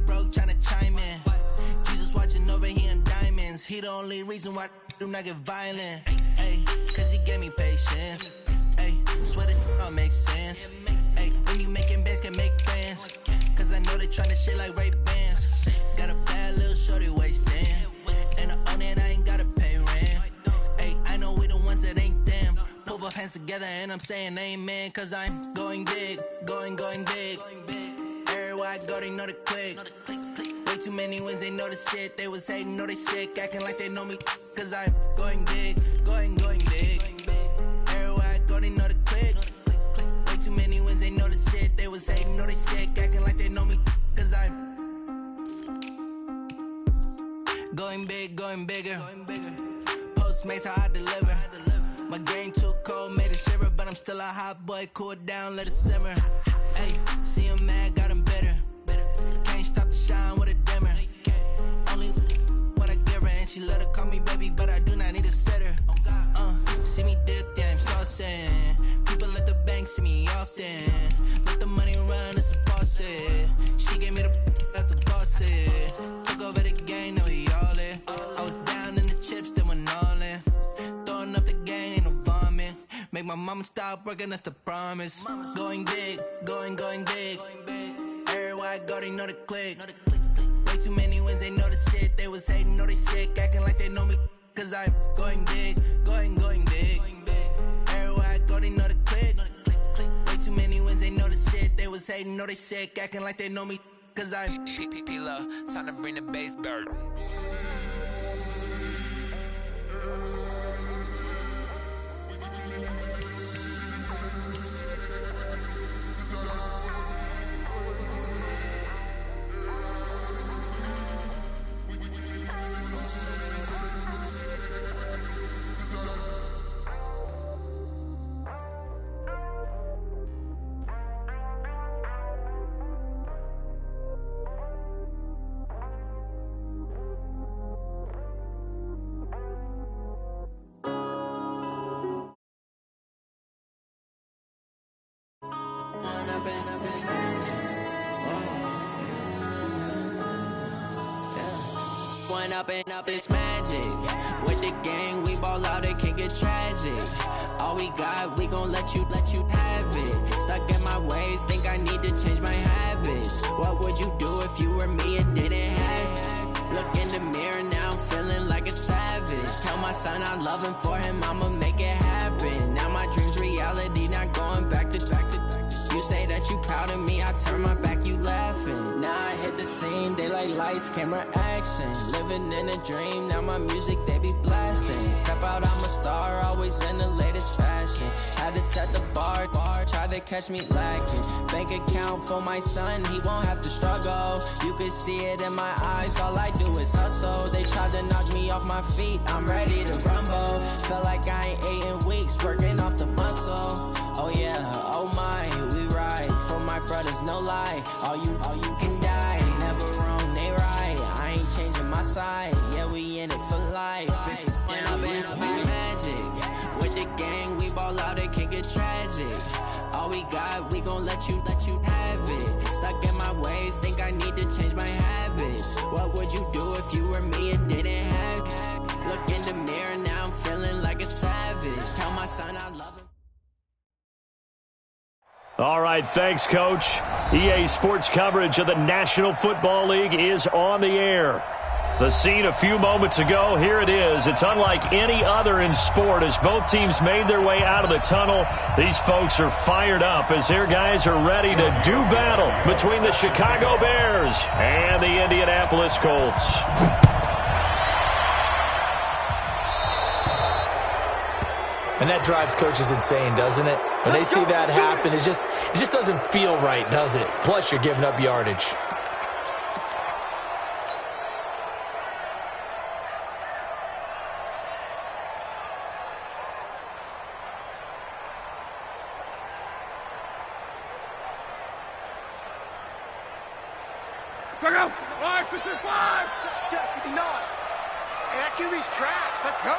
broke tryna chime in. Jesus watching over, he in diamonds. He the only reason why I do not get violent. Ay, cause he gave me patience. Ay, swear that all makes sense. Ay, when you making bands can make friends. Cause I know they tryna shit like Ray-Bans. Got a bad little shorty wasting. And I own it, I ain't gotta pay rent. Ay, I know we the ones that ain't them. Pull both hands together and I'm saying amen. Cause I'm going big, going big. Everywhere I go, they know the click. Way too many wins, they know the shit. They was hating, know they sick, acting like they know me. Cause I'm going big, going big. Everywhere I go, they know the click. Way too many wins, they know the shit. They was hating, know they sick, acting like they know me. Cause I'm going big, going bigger. Postmates, how I deliver. My game too cold, made it shiver. But I'm still a hot boy, cool it down, let it simmer. Hey, see him mad, got him bitter. Can't stop the shine with a dimmer. Only what I give her, and she let her call me baby, but I do not need a sitter. See me dip, yeah, I'm saucing. People at the bank see me often. Let the money run, it's a faucet. She gave me the that's the bosses. Took over the game, now we all in. I was down in the chips, then went all in. Throwing up the game, ain't no vomit. Make my mama stop working, that's the promise. Going big, going big. Everywhere I go, they know the click. Way too many wins, they know the shit. They was hating, know they sick, acting like they know me. Cause I'm going big, going big. Everywhere I go, they know the click. Way too many wins, they know the shit. They was hating, know they sick, acting like they know me. Cause I'm P-P-P-Lo, time to bring the bass back. Up, it's magic. With the gang, we ball out, it can get tragic. All we got, we gon' let you have it. Stuck in my ways, think I need to change my habits. What would you do if you were me and didn't have it? Look in the mirror now, I'm feeling like a savage. Tell my son I love him, for him I'ma make it happen. Now my dream's reality, not going back to. You say that you proud of me, I turn my back, you laughing. Now I hit the scene, they like lights, camera, action. Living in a dream, now my music, they be blasting. Step out, I'm a star, always in the latest fashion. Had to set the bar, try to catch me lacking. Bank account for my son, he won't have to struggle. You can see it in my eyes, all I do is hustle. They tried to knock me off my feet, I'm ready to rumble. Feel like I ain't ate in weeks, working off the muscle. Oh yeah, oh my, we ride for my brothers, no lie. All you can die, never wrong, they right. I ain't changing my side, yeah, we in it for life. When I've been up, it's magic. With the gang, we ball out, it can get tragic. All we got, we gon' let you have it. Stuck in my ways, think I need to change my habits. What would you do if you were me and didn't have it? Look in the mirror, now I'm feeling like a savage. Tell my son I love him. All right, thanks, Coach. EA Sports coverage of the National Football League is on the air. The scene a few moments ago, here it is. It's unlike any other in sport as both teams made their way out of the tunnel. These folks are fired up as their guys are ready to do battle between the Chicago Bears and the Indianapolis Colts. And that drives coaches insane, doesn't it? When they see that happen, it just doesn't feel right, does it? Plus, you're giving up yardage. Check out! 565! Jeff, you know it. Hey, that QB's trash. Let's go.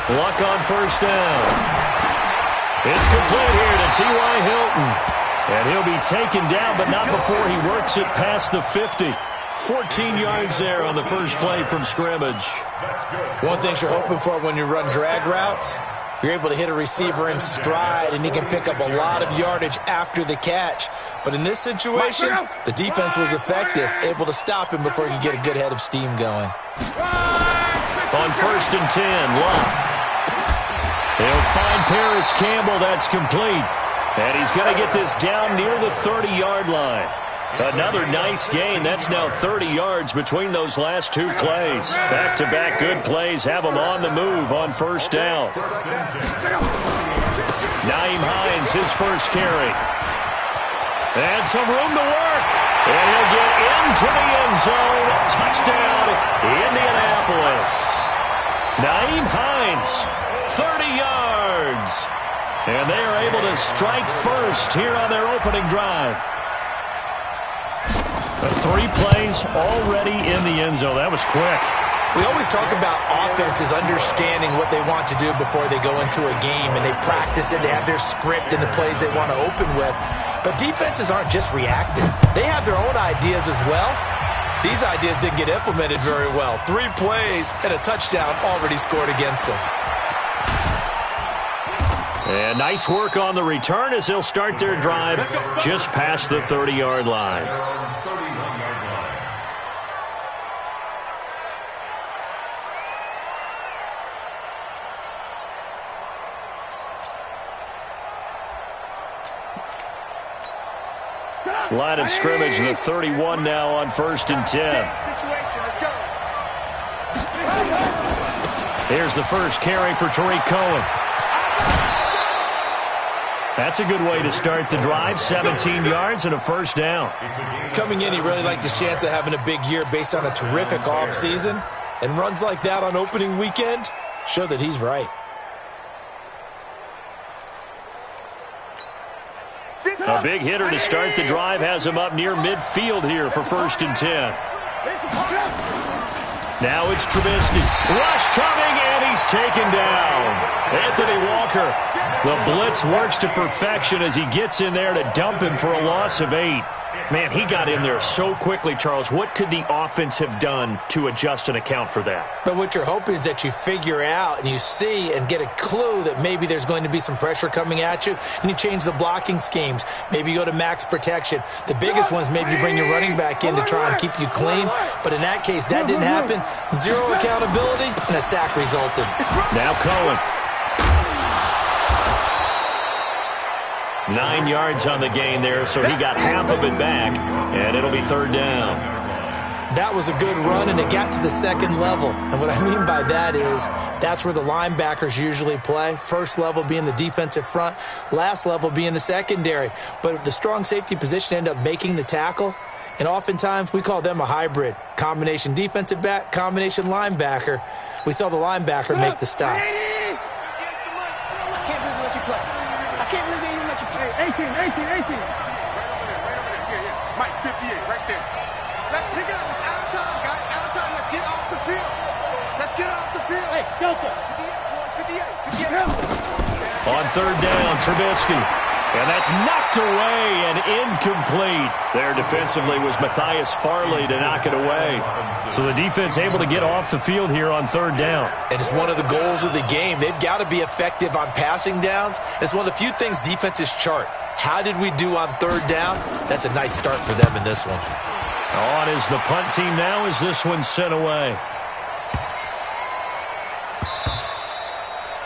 Luck on first down. It's complete here to T.Y. Hilton. And he'll be taken down, but not before he works it past the 50. 14 yards there on the first play from scrimmage. One thing you're hoping for when you run drag routes, you're able to hit a receiver in stride, and he can pick up a lot of yardage after the catch. But in this situation, the defense was effective, able to stop him before he could get a good head of steam going. On 1st and 10, Locke. He'll find Paris Campbell. That's complete. And he's going to get this down near the 30-yard line. Another nice gain. That's now 30 yards between those last two plays. Back-to-back good plays have him on the move on first down. Nyheim Hines, his first carry. And some room to work. And he'll get into the end zone. Touchdown, Indianapolis. Nyheim Hines, 30 yards. And they are able to strike first here on their opening drive. 3 plays already in the end zone. That was quick. We always talk about offenses understanding what they want to do before they go into a game, and they practice it. They have their script and the plays they want to open with. But defenses aren't just reacting. They have their own ideas as well. These ideas didn't get implemented very well. 3 plays and a touchdown already scored against them. And nice work on the return as they'll start their drive just past the 30-yard line. Line of scrimmage, the 31 now on 1st and 10. Here's the first carry for Tariq Cohen. That's a good way to start the drive. 17 yards and a first down. Coming in, he really liked his chance of having a big year based on a terrific offseason. And runs like that on opening weekend show that he's right. A big hitter to start the drive has him up near midfield here for 1st and 10. Now it's Trubisky. Rush coming, and he's taken down. Anthony Walker. The blitz works to perfection as he gets in there to dump him for a loss of 8. Man, he got in there so quickly, Charles. What could the offense have done to adjust and account for that? But what you're hoping is that you figure out and you see and get a clue that maybe there's going to be some pressure coming at you, and you change the blocking schemes. Maybe you go to max protection. The biggest ones, maybe you bring your running back in to try and keep you clean. But in that case, that didn't happen. 0 accountability, and a sack resulted. Now Cohen. 9 yards on the gain there, so he got half of it back, and it'll be 3rd down. That was a good run, and it got to the 2nd level. And what I mean by that is that's where the linebackers usually play. First level being the defensive front, last level being the secondary. But the strong safety position ended up making the tackle, and oftentimes we call them a hybrid. Combination defensive back, combination linebacker. We saw the linebacker make the stop. I can't believe they let you play. I can't believe they even let you play. 18. Right over there. Yeah. Mike, 58, right there. Let's pick it up. It's out of time, guys. Out of time. Let's get off the field. Let's get off the field. Hey, Delta. 58. On 3rd down, Trubisky. And that's knocked away and incomplete. There defensively was Matthias Farley to knock it away. So the defense able to get off the field here on 3rd down. And it's one of the goals of the game. They've got to be effective on passing downs. It's one of the few things defenses chart. How did we do on 3rd down? That's a nice start for them in this one. On is the punt team now as this one's sent away.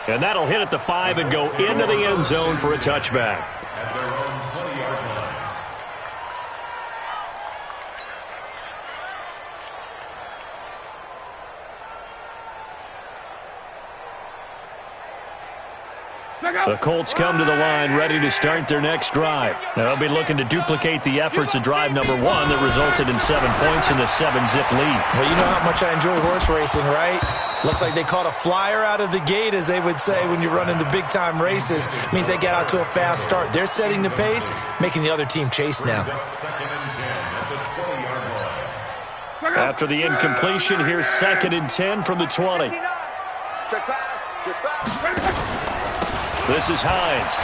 And that'll hit at the 5 and go into the end zone for a touchback. At their own 20-yard line. The Colts come to the line ready to start their next drive. Now they'll be looking to duplicate the efforts of drive number 1 that resulted in 7 points in the 7-zip lead. Well, you know how much I enjoy horse racing, right? Looks like they caught a flyer out of the gate, as they would say when you're running the big-time races. Means they got out to a fast start. They're setting the pace, making the other team chase now. After the incompletion, here's 2nd and 10 from the 20. Check pass. This is Hines.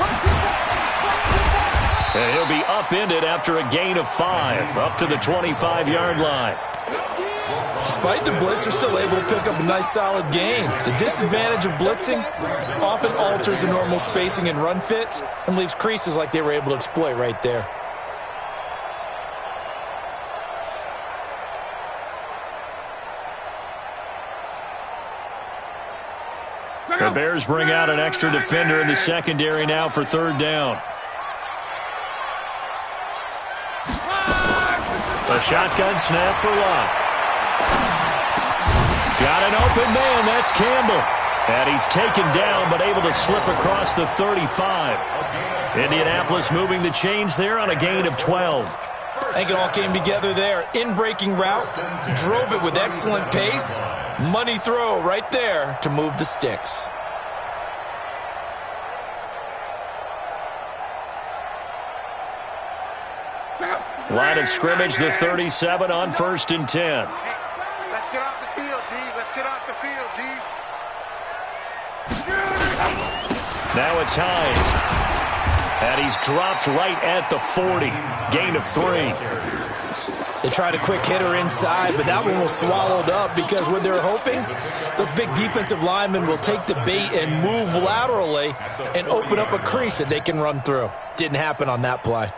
And he'll be upended after a gain of 5, up to the 25-yard line. Despite the blitz, they're still able to pick up a nice solid gain. The disadvantage of blitzing often alters the normal spacing and run fits and leaves creases like they were able to exploit right there. The Bears bring out an extra defender in the secondary now for third down. A shotgun snap for Locke. Got an open man. That's Campbell. And he's taken down but able to slip across the 35. Indianapolis moving the chains there on a gain of 12. I think it all came together there. In-breaking route, drove it with excellent pace. Money throw right there to move the sticks. Line of scrimmage, the 37 on 1st and 10. Let's get off the field, D. Let's get off the field, D. Now it's Hines. And he's dropped right at the 40. Gain of 3. They tried a quick hitter inside, but that one was swallowed up because what they're hoping, those big defensive linemen will take the bait and move laterally and open up a crease that they can run through. Didn't happen on that play.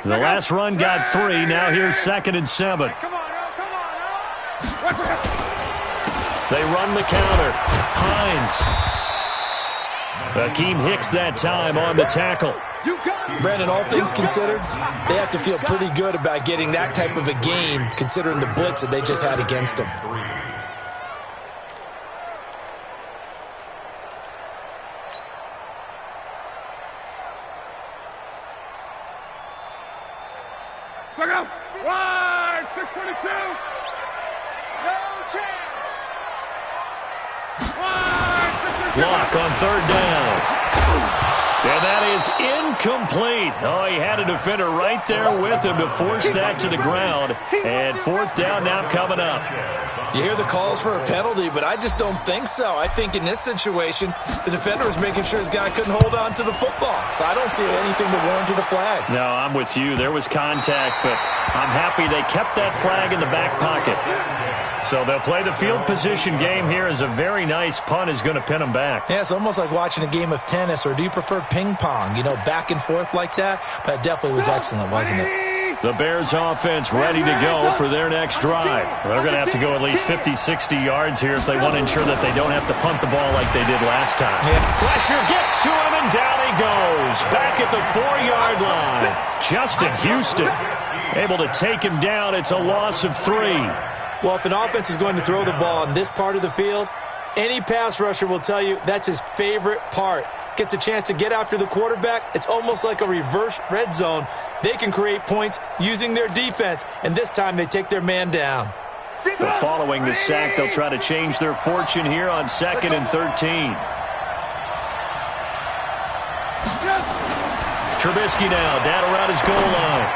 The last run got 3. Now here's 2nd and 7. Come on, now, come on, now. They run the counter. Hines. Akeem Hicks that time on the tackle. Brandon, all things considered, they have to feel pretty good about getting that type of a gain considering the blitz that they just had against them. Wide, 622. No chance. Block on 3rd down. And that is incomplete. Oh, he had a defender right there with him to force that to the ground. And 4th down now coming up. You hear the calls for a penalty, but I just don't think so. I think in this situation, the defender was making sure his guy couldn't hold on to the football. So I don't see anything to warrant a flag. No, I'm with you. There was contact, but I'm happy they kept that flag in the back pocket. So they'll play the field position game here as a very nice punt is going to pin them back. Yeah, it's almost like watching a game of tennis, or do you prefer ping pong? You know, back and forth like that? But it definitely was excellent, wasn't it? The Bears offense ready to go for their next drive. They're going to have to go at least 50, 60 yards here if they want to ensure that they don't have to punt the ball like they did last time. Yeah. Pressure gets to him, and down he goes. Back at the 4-yard line. Justin Houston able to take him down. It's a loss of 3. Well, if an offense is going to throw the ball on this part of the field, any pass rusher will tell you that's his favorite part. Gets a chance to get after the quarterback. It's almost like a reverse red zone. They can create points using their defense, and this time they take their man down. But following the sack, they'll try to change their fortune here on 2nd and 13. Trubisky now down around his goal line.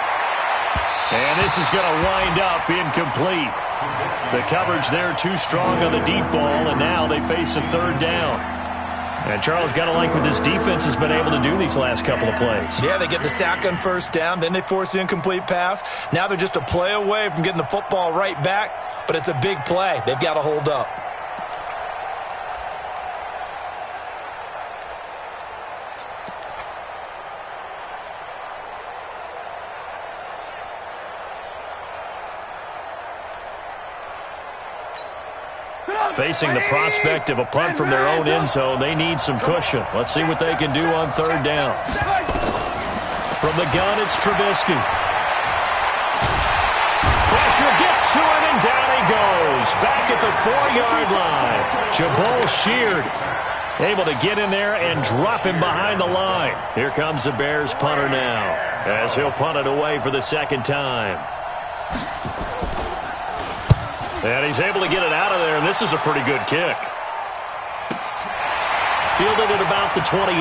And this is going to wind up incomplete. The coverage there too strong on the deep ball, and now they face a 3rd down. And Charles, got to like what this defense has been able to do these last couple of plays. Yeah, they get the sack on 1st down, then they force the incomplete pass. Now they're just a play away from getting the football right back, but it's a big play. They've got to hold up. Facing the prospect of a punt from their own end zone, they need some cushion. Let's see what they can do on 3rd down. From the gun, it's Trubisky. Pressure gets to him, and down he goes. Back at the 4-yard line. Jabal Sheard able to get in there and drop him behind the line. Here comes the Bears punter now, as he'll punt it away for the 2nd time. And he's able to get it out of there, and this is a pretty good kick. Fielded at about the 28.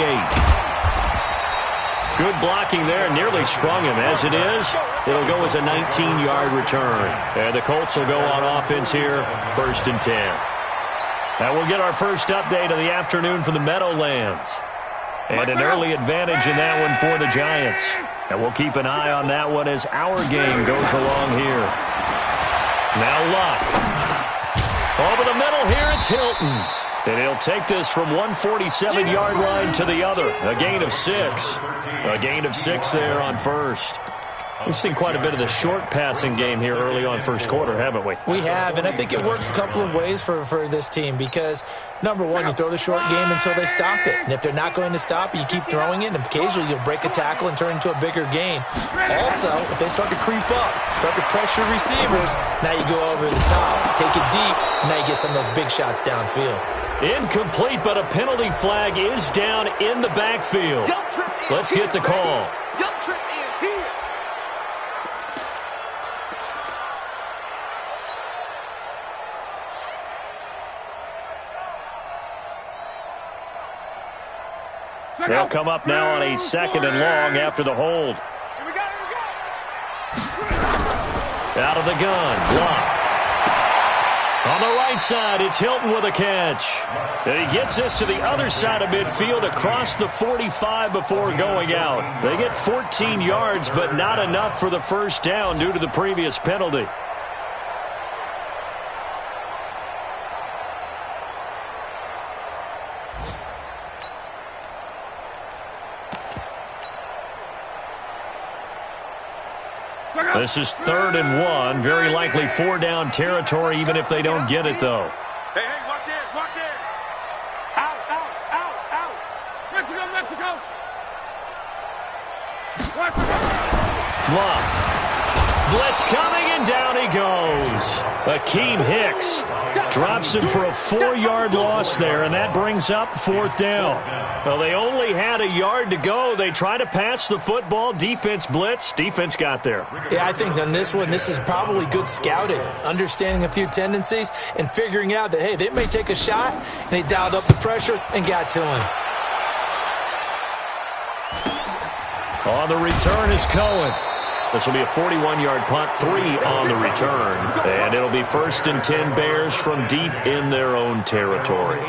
Good blocking there. Nearly sprung him. As it is, it'll go as a 19-yard return. And the Colts will go on offense here, 1st and 10. And we'll get our first update of the afternoon from the Meadowlands. And an early advantage in that one for the Giants. And we'll keep an eye on that one as our game goes along here. Now Luck. Over the middle here, it's Hilton. And he'll take this from 147-yard line to the other. A gain of 6. A gain of 6 there on first. We've seen quite a bit of the short passing game here early on first quarter, haven't we? We have, and I think it works a couple of ways for this team because, number one, you throw the short game until they stop it. And if they're not going to stop it, you keep throwing it, and occasionally you'll break a tackle and turn it into a bigger gain. Also, if they start to creep up, start to pressure receivers, now you go over the top, take it deep, and now you get some of those big shots downfield. Incomplete, but a penalty flag is down in the backfield. Let's get the call. They'll come up now on a 2nd and long after the hold. Out of the gun, Luck. On the right side, it's Hilton with a catch. And he gets this to the other side of midfield across the 45 before going out. They get 14 yards, but not enough for the first down due to the previous penalty. This is 3rd and 1. Very likely 4-down territory, even if they don't get it, though. Hey, watch this, watch this. Out. Mexico. Luck. Blitz coming, and down he goes. Akeem Hicks drops him for a 4-yard loss there, and that brings up 4th down. Well, they only had a yard to go. They try to pass the football. Defense blitz. Defense got there. Yeah, I think on this one, this is probably good scouting, understanding a few tendencies, and figuring out that, hey, they may take a shot, and they dialed up the pressure and got to him. On the return is Cohen. This will be a 41-yard punt, 3 on the return. And it'll be 1st and 10 Bears from deep in their own territory.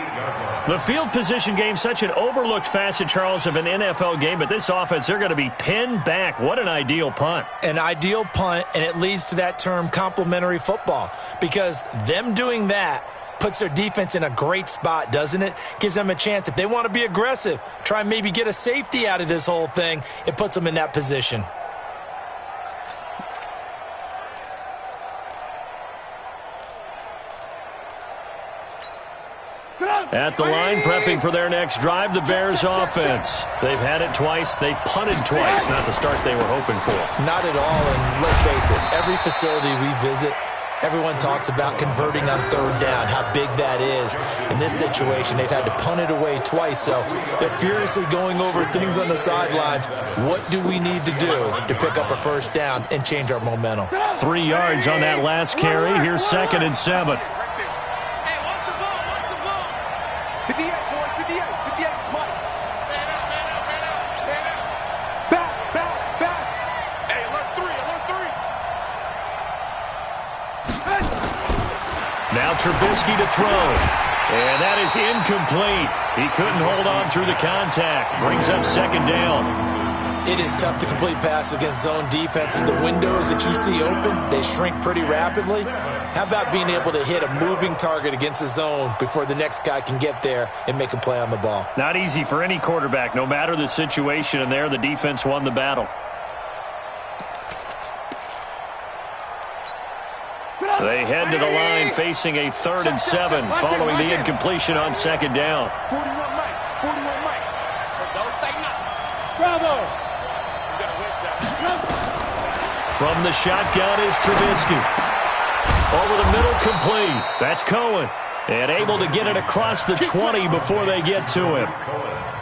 The field position game, such an overlooked facet, Charles, of an NFL game, but this offense, they're going to be pinned back. What an ideal punt. An ideal punt, and it leads to that term complementary football, because them doing that puts their defense in a great spot, doesn't it? Gives them a chance. If they want to be aggressive, try and maybe get a safety out of this whole thing, it puts them in that position. At the line, prepping for their next drive, the Bears offense. They've had it twice. They've punted twice. Not the start they were hoping for. Not at all, and let's face it, every facility we visit, everyone talks about converting on 3rd down, how big that is. In this situation, they've had to punt it away twice, so they're furiously going over things on the sidelines. What do we need to do to pick up a 1st down and change our momentum? 3 yards on that last carry. Here's 2nd and 7. Now Trubisky to throw. And that is incomplete. He couldn't hold on through the contact. Brings up 2nd down. It is tough to complete passes against zone defenses. The windows that you see open, they shrink pretty rapidly. How about being able to hit a moving target against a zone before the next guy can get there and make a play on the ball? Not easy for any quarterback, no matter the situation. And there, the defense won the battle. They head to the line facing a 3rd and 7 following the incompletion on 2nd down. 41 Mike. So don't say nothing. Bravo. From the shotgun is Trubisky. Over the middle, complete. That's Cohen. And able to get it across the 20 before they get to him.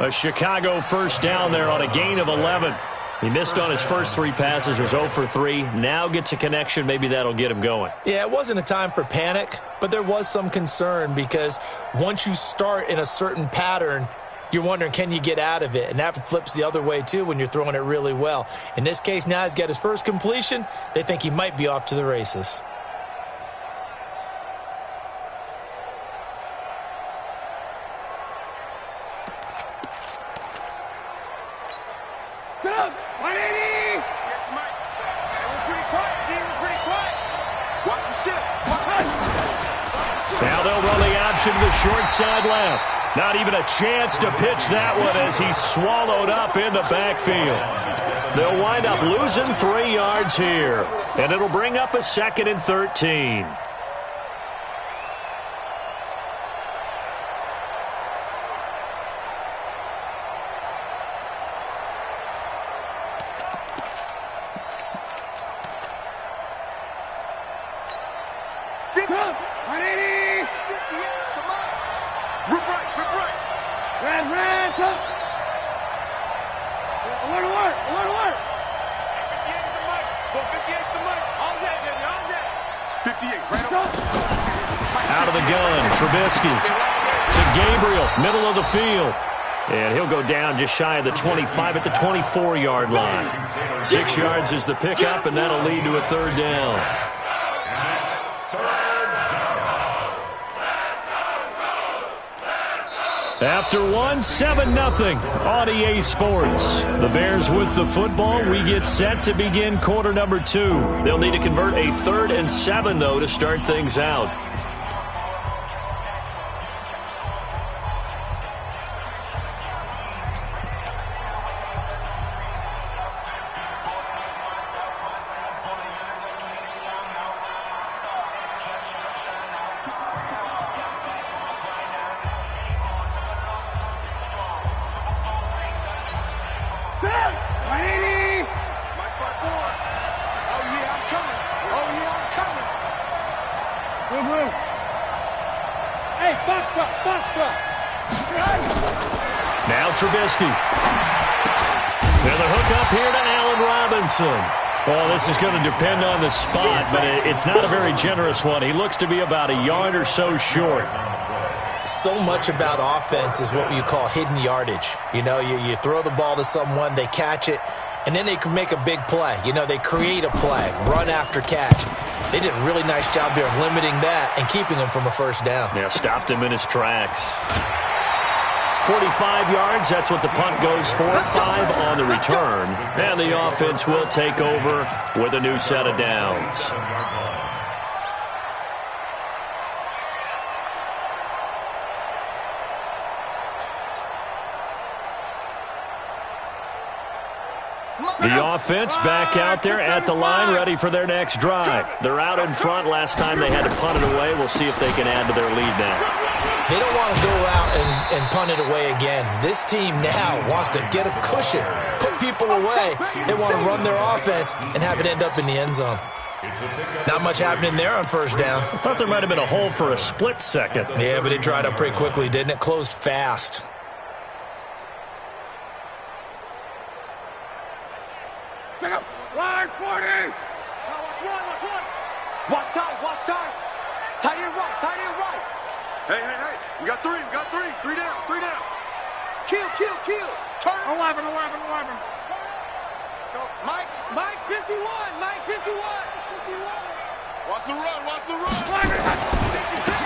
A Chicago 1st down there on a gain of 11. He missed on his first 3 passes, was 0 for 3. Now gets a connection. Maybe that'll get him going. Yeah, it wasn't a time for panic, but there was some concern because once you start in a certain pattern, you're wondering, can you get out of it? And that flips the other way, too, when you're throwing it really well. In this case, now he's got his first completion. They think he might be off to the races. Get up! 180! We're pretty quiet, team. We're pretty quiet. Watch the ship. Watch the Now they'll run the option to the short side left. Not even a chance to pitch that one as he's swallowed up in the backfield. They'll wind up losing 3 yards here, and it'll bring up a 2nd and 13. Out of the gun, Trubisky to Gabriel, middle of the field. And he'll go down just shy of the 25 at the 24-yard line. 6 yards is the pickup, and that'll lead to a 3rd down. After 7-0 on EA Sports. The Bears with the football. We get set to begin quarter number 2. They'll need to convert a 3rd and 7, though, to start things out. Now Trubisky. And the hook up here to Allen Robinson. Well, this is going to depend on the spot, but it's not a very generous one. He looks to be about a yard or so short. So much about offense is what you call hidden yardage. You know, you throw the ball to someone, they catch it, and then they can make a big play. You know, they create a play, run after catch. They did a really nice job there of limiting that and keeping him from a 1st down. Yeah, stopped him in his tracks. 45 yards, that's what the punt goes for. 5 on the return. And the offense will take over with a new set of downs. The offense back out there at the line, ready for their next drive. They're out in front. Last time they had to punt it away. We'll see if they can add to their lead now. They don't want to go out and punt it away again. This team now wants to get a cushion, put people away. They want to run their offense and have it end up in the end zone. Not much happening there on 1st down. I thought there might have been a hole for a split second. Yeah, but it dried up pretty quickly, didn't it? Closed fast. Line 40! Watch time! Tight end right! Hey! We got 3, 3 down! Kill! Turn! 11! Mike 51! Watch the run!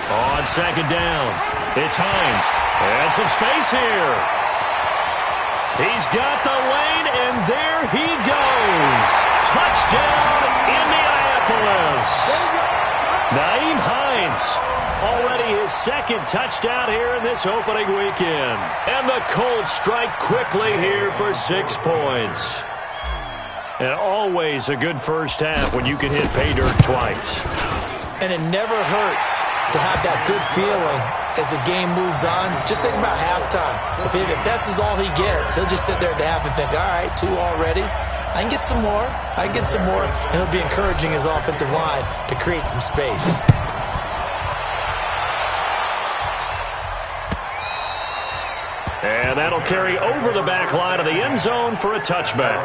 On 2nd down, it's Hines. And some space here. He's got the lane, and there he goes. Touchdown, Indianapolis. Nyheim Hines, already his 2nd touchdown here in this opening weekend. And the Colts strike quickly here for 6 points. And always a good 1st half when you can hit pay dirt twice. And it never hurts to have that good feeling as the game moves on. Just think about halftime. If that's all he gets, he'll just sit there at the half and think, all right, 2 already. I can get some more. And he'll be encouraging his offensive line to create some space. And that'll carry over the back line of the end zone for a touchback.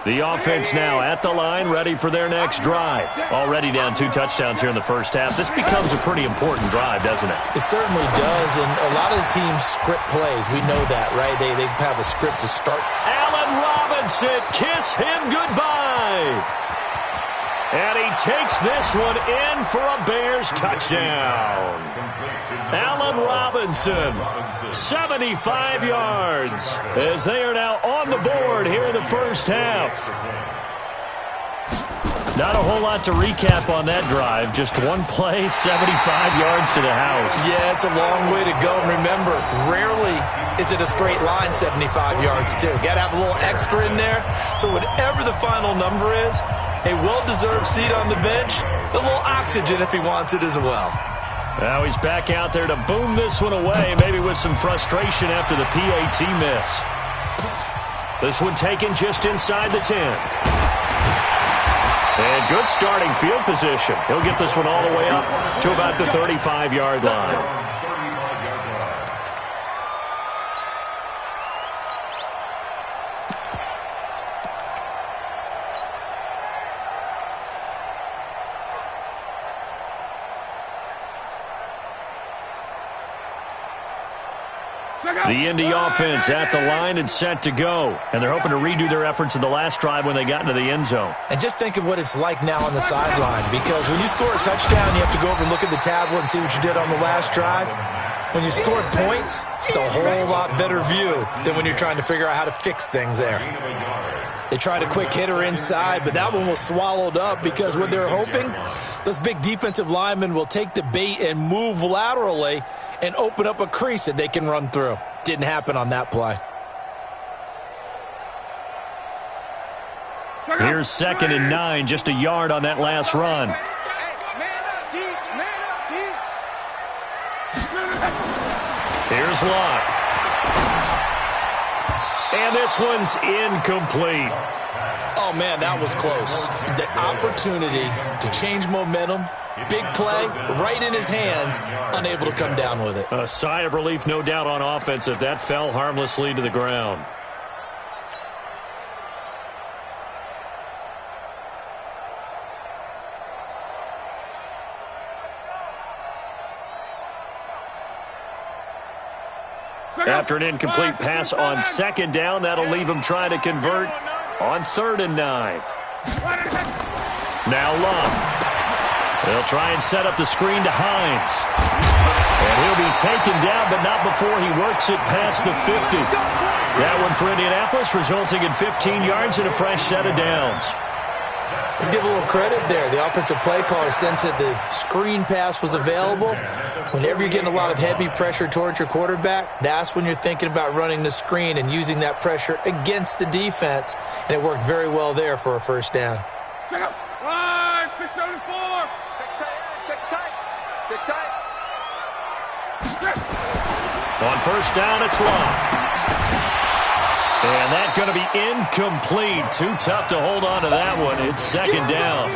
The offense now at the line, ready for their next drive. Already down 2 touchdowns here in the first half. This becomes a pretty important drive, doesn't it? It certainly does, and a lot of the teams script plays. We know that, right? They have a script to start. Allen Robinson, kiss him goodbye. And he takes this one in for a Bears touchdown. Allen Robinson, 75 yards, as they are now on the board here in the first half. Not a whole lot to recap on that drive. Just one play, 75 yards to the house. Yeah, it's a long way to go. And remember, rarely is it a straight line 75 yards, too. Got to have a little extra in there. So whatever the final number is, a well-deserved seat on the bench, a little oxygen if he wants it as well. Now he's back out there to boom this one away, maybe with some frustration after the PAT miss. This one taken just inside the 10. And good starting field position. He'll get this one all the way up to about the 35-yard line. The Indy offense at the line and set to go. And they're hoping to redo their efforts in the last drive when they got into the end zone. And just think of what it's like now on the sideline, because when you score a touchdown, you have to go over and look at the tablet and see what you did on the last drive. When you scored points, it's a whole lot better view than when you're trying to figure out how to fix things there. They tried a quick hitter inside, but that one was swallowed up because what they're hoping, those big defensive linemen will take the bait and move laterally and open up a crease that they can run through. Didn't happen on that play. Here's 2nd and 9, just a yard on that last run. Here's Locke. And this one's incomplete. Oh, man, that was close. The opportunity to change momentum, big play, right in his hands, unable to come down with it. A sigh of relief, no doubt, on offense if that fell harmlessly to the ground. After an incomplete pass on 2nd down, that'll leave him trying to convert on 3rd and 9. Now Love. They'll try and set up the screen to Hines. And he'll be taken down, but not before he works it past the 50. That one for Indianapolis, resulting in 15 yards and a fresh set of downs. Let's give a little credit there. The offensive play caller sensed that the screen pass was available. Whenever you're getting a lot of heavy pressure towards your quarterback, that's when you're thinking about running the screen and using that pressure against the defense. And it worked very well there for a first down. Check out. Line 674. Check tight. Check tight. On 1st down, it's Love. And that's going to be incomplete. Too tough to hold on to that one. It's 2nd down.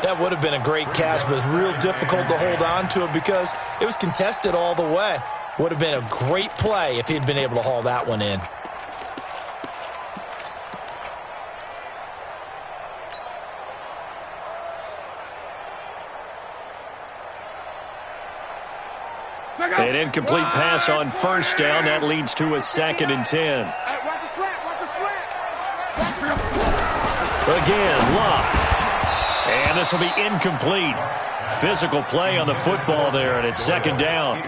That would have been a great catch, but it's real difficult to hold on to it because it was contested all the way. Would have been a great play if he'd been able to haul that one in. An incomplete pass on 1st down. That leads to a 2nd and 10. Watch the slant. Watch the slant. Again, Locke. And this will be incomplete. Physical play on the football there, and it's 2nd down.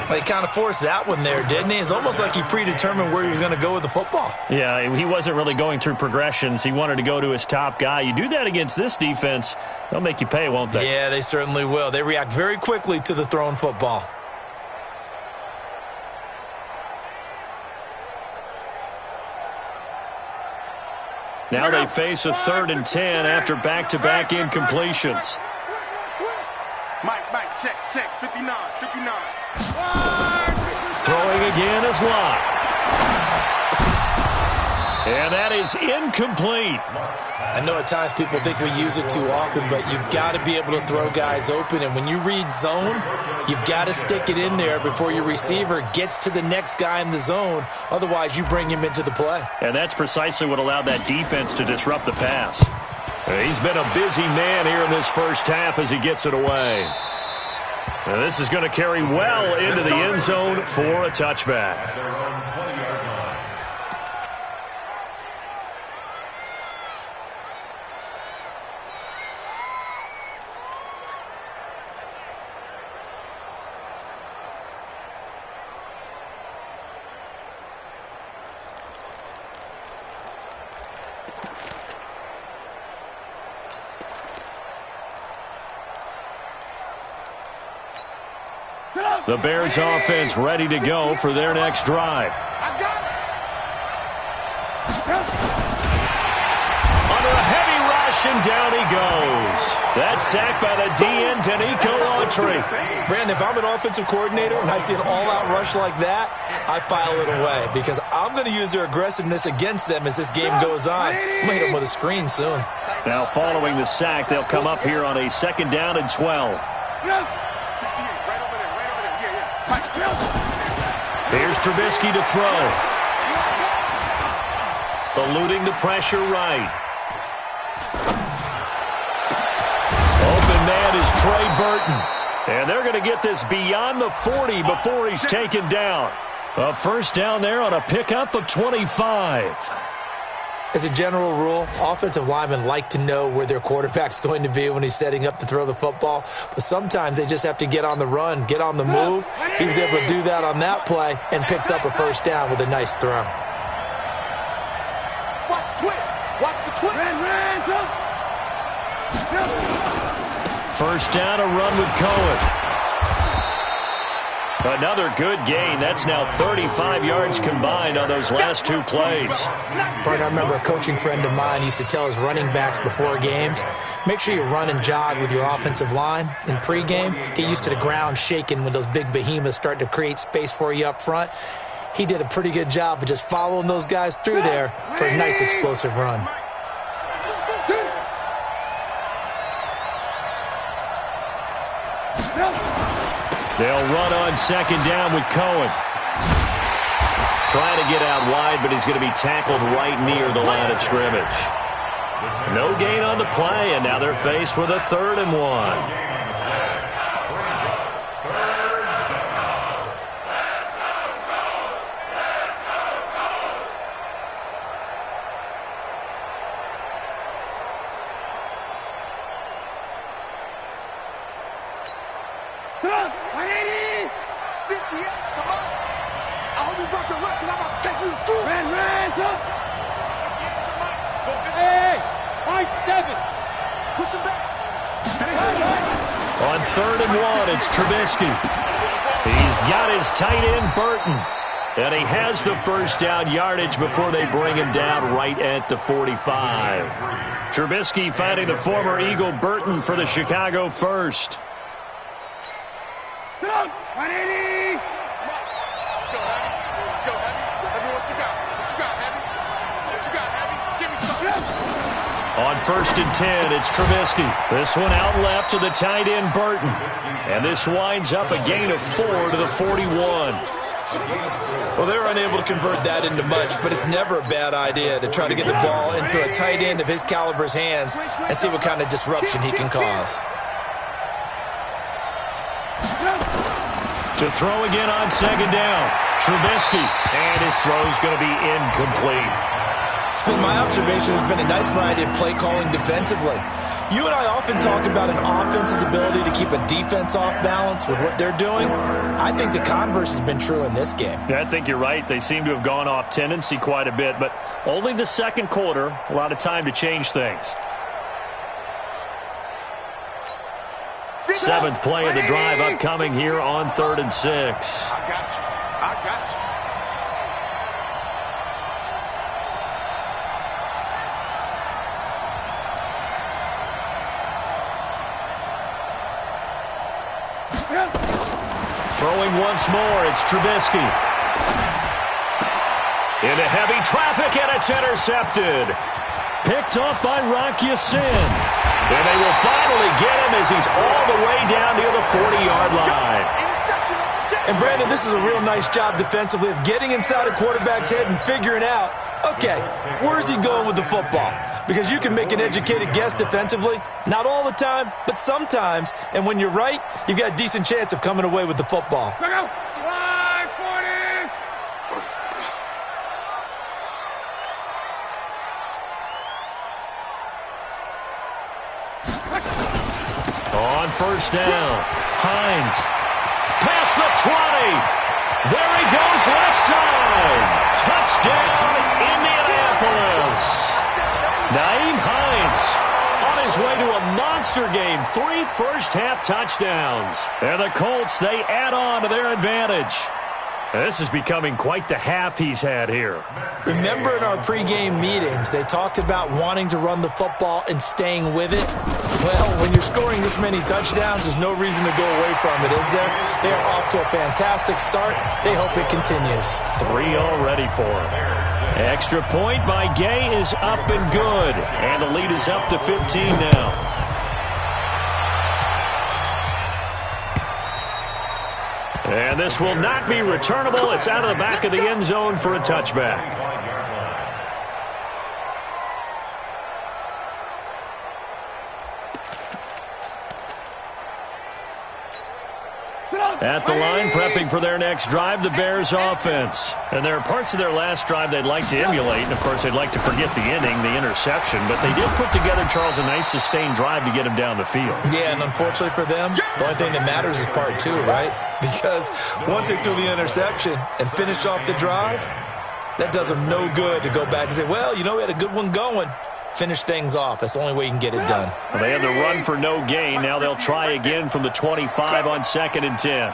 Well, he kind of forced that one there, didn't he? It's almost like he predetermined where he was going to go with the football. Yeah, he wasn't really going through progressions. He wanted to go to his top guy. You do that against this defense, they'll make you pay, won't they? Yeah, they certainly will. They react very quickly to the thrown football. Now they face a 3rd and 10 after back-to-back incompletions. Mike, check, 59. Throwing again is Locke. And that is incomplete. I know at times people think we use it too often, but you've got to be able to throw guys open. And when you read zone, you've got to stick it in there before your receiver gets to the next guy in the zone. Otherwise, you bring him into the play. And that's precisely what allowed that defense to disrupt the pass. He's been a busy man here in this first half as he gets it away. And this is going to carry well into the end zone for a touchback. The Bears offense ready to go for their next drive. Under a heavy rush, and down he goes. That's sacked by the DN, Danico Autry. Brandon, if I'm an offensive coordinator and I see an all-out rush like that, I file it away because I'm going to use their aggressiveness against them as this game goes on. I'm going to hit them with a screen soon. Now following the sack, they'll come up here on a 2nd down and 12. Here's Trubisky to throw. Eluding the pressure right. Open man is Trey Burton. And they're going to get this beyond the 40 before he's taken down. A first down there on a pickup of 25. As a general rule, offensive linemen like to know where their quarterback's going to be when he's setting up to throw the football. But sometimes they just have to get on the run, get on the move. He was able to do that on that play and picks up a first down with a nice throw. Watch the twist. Watch the twist. First down, a run with Cohen. Another good gain. That's now 35 yards combined on those last 2 plays. Brian, I remember a coaching friend of mine used to tell his running backs before games, make sure you run and jog with your offensive line in pregame. Get used to the ground shaking when those big behemoths start to create space for you up front. He did a pretty good job of just following those guys through there for a nice explosive run. They'll run on 2nd down with Cohen. Trying to get out wide, but he's going to be tackled right near the line of scrimmage. No gain on the play, and now they're faced with a 3rd and 1. On 3rd and 1, it's Trubisky. He's got his tight end, Burton. And he has the first down yardage before they bring him down right at the 45. Trubisky finding the former Eagle Burton for the Chicago first. On 1st and 10, it's Trubisky. This one out left to the tight end, Burton. And this winds up a gain of 4 to the 41. Well, they're unable to convert that into much, but it's never a bad idea to try to get the ball into a tight end of his caliber's hands and see what kind of disruption he can cause. To throw again on 2nd down, Trubisky. And his throw's going to be incomplete. It's been my observation there's been a nice variety of play calling defensively. You and I often talk about an offense's ability to keep a defense off balance with what they're doing. I think the converse has been true in this game. Yeah, I think you're right. They seem to have gone off tendency quite a bit, but only the 2nd quarter, a lot of time to change things. 7th play of the drive upcoming here on 3rd and 6. I got you. I got you. Throwing once more, it's Trubisky. Into heavy traffic, and it's intercepted. Picked off by Rock Ya-Sin. And they will finally get him as he's all the way down near the 40-yard line. And, Brandon, this is a real nice job defensively of getting inside a quarterback's head and figuring out, okay, where's he going with the football? Because you can make an educated guess defensively. Not all the time, but sometimes. And when you're right, you've got a decent chance of coming away with the football. On first down, Hines. Past the 20. There he goes left side. Touchdown, Indianapolis. Nyheim Hines on his way to a monster game. 3 first-half touchdowns. And the Colts, they add on to their advantage. This is becoming quite the half he's had here. Remember in our pregame meetings, they talked about wanting to run the football and staying with it? Well, when you're scoring this many touchdowns, there's no reason to go away from it, is there? They are off to a fantastic start. They hope it continues. 3 already for him. Extra point by Gay is up and good. And the lead is up to 15 now. And this will not be returnable. It's out of the back of the end zone for a touchback. At the line, prepping for their next drive, the Bears offense. And there are parts of their last drive they'd like to emulate. And, of course, they'd like to forget the inning, the interception. But they did put together, Charles, a nice sustained drive to get him down the field. Yeah, and unfortunately for them, the only thing that matters is part 2, right? Because once they threw the interception and finished off the drive, that does them no good to go back and say, well, you know, we had a good one going. Finish things off. That's the only way you can get it done. Well, they had the run for no gain. Now they'll try again from the 25 on 2nd and 10.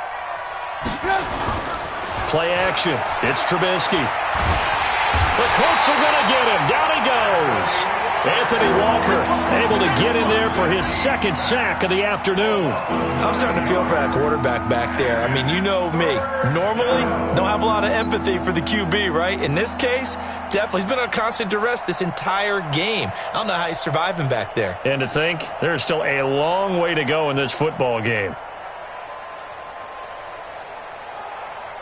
Play action. It's Trubisky. The Colts are going to get him. Down he goes. Anthony Walker able to get in there for his 2nd sack of the afternoon. I'm starting to feel for that quarterback back there. I mean, you know me. Normally, don't have a lot of empathy for the QB, right? In this case, definitely. He's been on constant duress this entire game. I don't know how he's surviving back there. And to think, there's still a long way to go in this football game.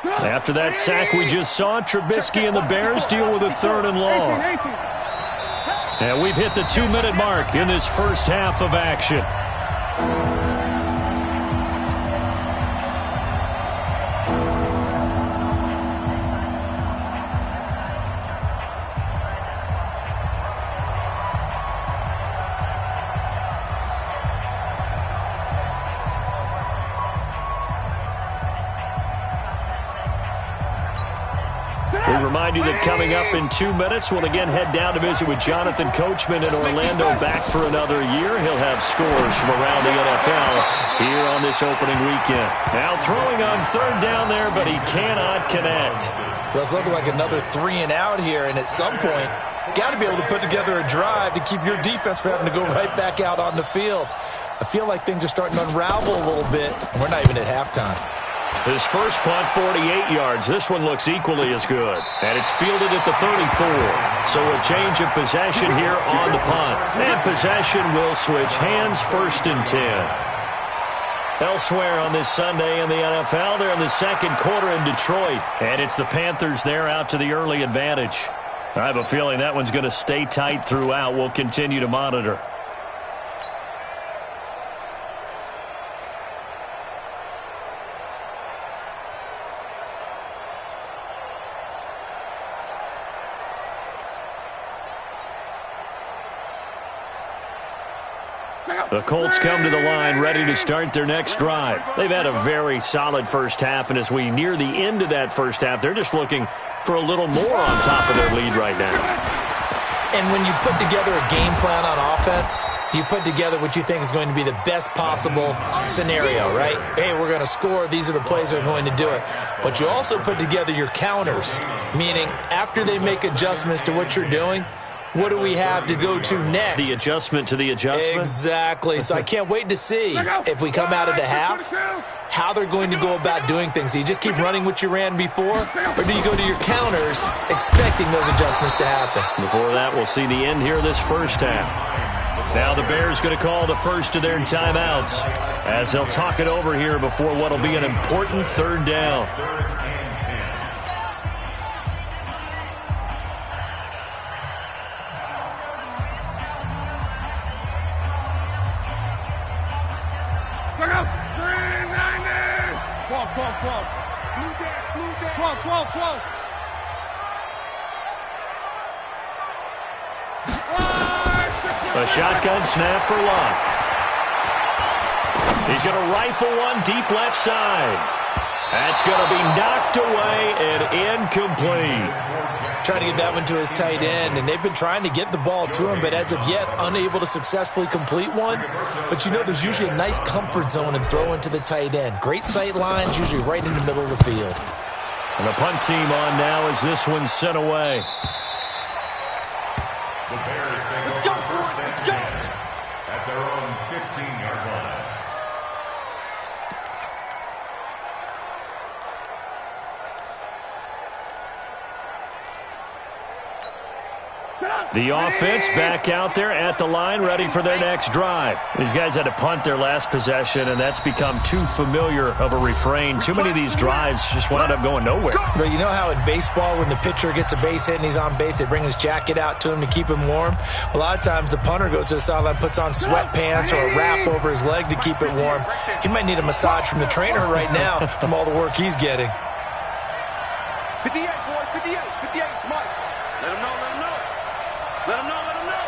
After that sack we just saw, Trubisky and the Bears deal with a 3rd and long. And we've hit the 2-minute mark in this first half of action. We remind you that coming up in 2 minutes, we'll again head down to visit with Jonathan Coachman in Orlando, back for another year. He'll have scores from around the NFL here on this opening weekend. Now throwing on 3rd down there, but he cannot connect. Well, it's looking like another 3 and out here, and at some point, got to be able to put together a drive to keep your defense from having to go right back out on the field. I feel like things are starting to unravel a little bit, and we're not even at halftime. His first punt, 48 yards. This one looks equally as good. And it's fielded at the 34. So a change of possession here on the punt. And possession will switch hands, 1st and 10. Elsewhere on this Sunday in the NFL, they're in the 2nd quarter in Detroit. And it's the Panthers there out to the early advantage. I have a feeling that one's going to stay tight throughout. We'll continue to monitor. The Colts come to the line ready to start their next drive. They've had a very solid first half, and as we near the end of that first half, they're just looking for a little more on top of their lead right now. And when you put together a game plan on offense, you put together what you think is going to be the best possible scenario, right? Hey, we're going to score. These are the plays that are going to do it. But you also put together your counters, meaning after they make adjustments to what you're doing, what do we have to go to next? The adjustment to the adjustment? Exactly. So I can't wait to see if we come out of the half, how they're going to go about doing things. Do you just keep running what you ran before, or do you go to your counters expecting those adjustments to happen? Before that, we'll see the end here this first half. Now the Bears going to call the first of their timeouts as they'll talk it over here before what will be an important third down. A shotgun snap for Locke. He's going to rifle one deep left side. That's going to be knocked away and incomplete. Trying to get that one to his tight end, and they've been trying to get the ball to him, but as of yet, unable to successfully complete one. But you know, there's usually a nice comfort zone in throwing to the tight end. Great sight lines, usually right in the middle of the field. And the punt team on now as this one's sent away. The Bears take over first and 10 at their own 15-yard line. The offense back out there at the line, ready for their next drive. These guys had to punt their last possession, and that's become too familiar of a refrain. Too many of these drives just wound up going nowhere. But you know how in baseball, when the pitcher gets a base hit and he's on base, they bring his jacket out to him to keep him warm? A lot of times the punter goes to the sideline, puts on sweatpants or a wrap over his leg to keep it warm. He might need a massage from the trainer right now from all the work he's getting. 58, boys, 58, 58, Mike. Let him know, let him know. Let him know, let him know.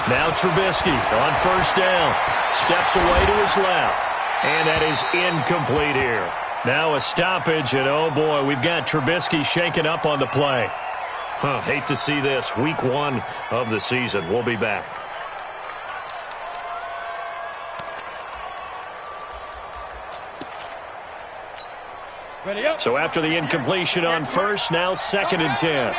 Now Trubisky on first down. Steps away to his left. And that is incomplete here. Now a stoppage, and oh boy, we've got Trubisky shaken up on the play. Hate to see this. Week 1 of the season. We'll be back. So after the incompletion on first, now 2nd and 10.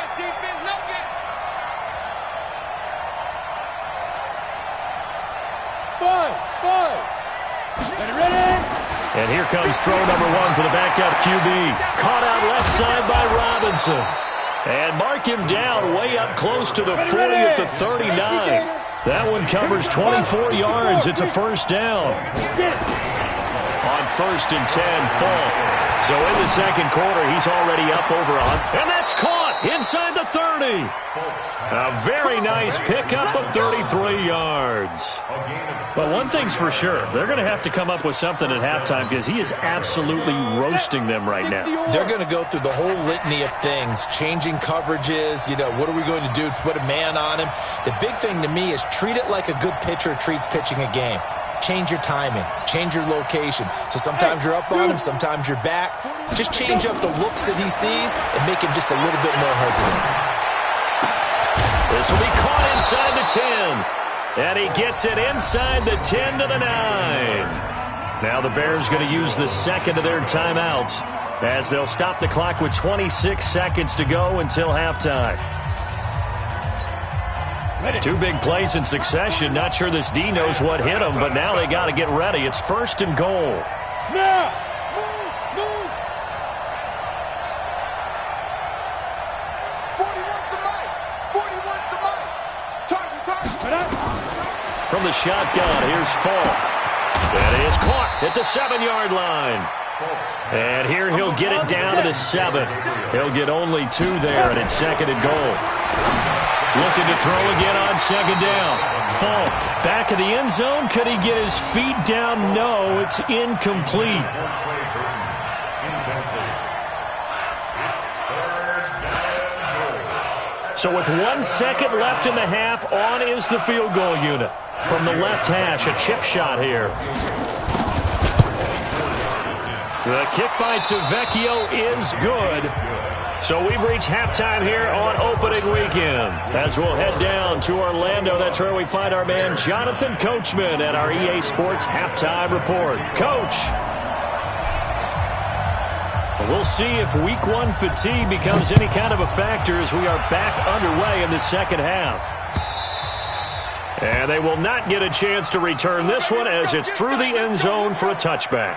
And here comes throw number 1 for the backup QB. Caught out left side by Robinson. And mark him down way up close to the 40 at the 39. That one covers 24 yards. It's a first down. On 1st and 10, Falk. So in the second quarter, he's already up over on. And that's caught inside the 30. A very nice pickup of 33 yards. But one thing's for sure, they're going to have to come up with something at halftime because he is absolutely roasting them right now. They're going to go through the whole litany of things, changing coverages, you know, what are we going to do to put a man on him? The big thing to me is treat it like a good pitcher treats pitching a game. Change your timing, change your location. So sometimes you're up on him, sometimes you're back. Just change up the looks that he sees and make him just a little bit more hesitant. This will be caught inside the 10. And he gets it inside the 10 to the 9. Now the Bears going to use the second of their timeouts as they'll stop the clock with 26 seconds to go until halftime. 2 big plays in succession. Not sure this D knows what hit him, but now they got to get ready. It's 1st and goal. Now! Move! 41's the mic! 41's the mic! Target! From the shotgun, here's Falk. And he is caught at the 7-yard line. And here he'll get it down to the 7. He'll get only 2 there, and it's 2nd and goal. Looking to throw again on 2nd down. Falk back of the end zone. Could he get his feet down? No, it's incomplete. So with 1 second left in the half, on is the field goal unit. From the left hash, a chip shot here. The kick by Tavecchio is good. So we've reached halftime here on opening weekend. As we'll head down to Orlando, that's where we find our man Jonathan Coachman at our EA Sports Halftime Report. Coach. We'll see if Week 1 fatigue becomes any kind of a factor as we are back underway in the second half. And they will not get a chance to return this one as it's through the end zone for a touchback.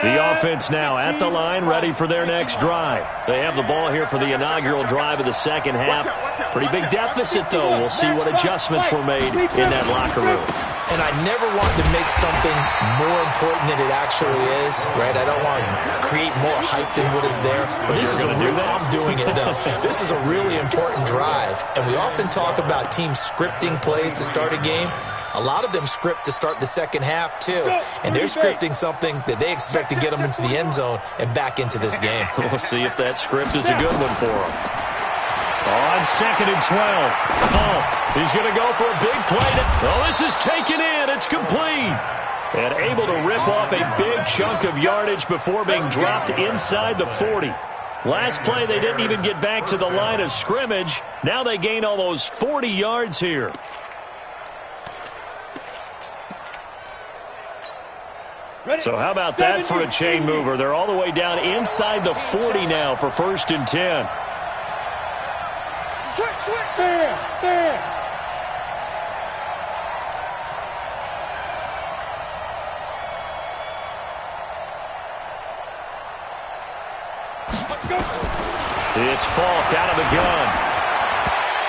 The offense now at the line, ready for their next drive. They have the ball here for the inaugural drive of the second half. Pretty big deficit, though. We'll see what adjustments were made in that locker room. And I never want to make something more important than it actually is, right? I don't want to create more hype than what is there. But this is I'm doing it, though. This is a really important drive. And we often talk about teams scripting plays to start a game. A lot of them script to start the second half, too. And they're scripting something that they expect to get them into the end zone and back into this game. We'll see if that script is a good one for them. On 2nd and 12, Falk. He's going to go for a big play. Oh, this is taken in. It's complete. And able to rip off a big chunk of yardage before being dropped inside the 40. Last play, they didn't even get back to the line of scrimmage. Now they gain almost 40 yards here. So how about that for a chain mover? They're all the way down inside the 40 now for 1st and 10. Switch. There. It's Falk out of the gun.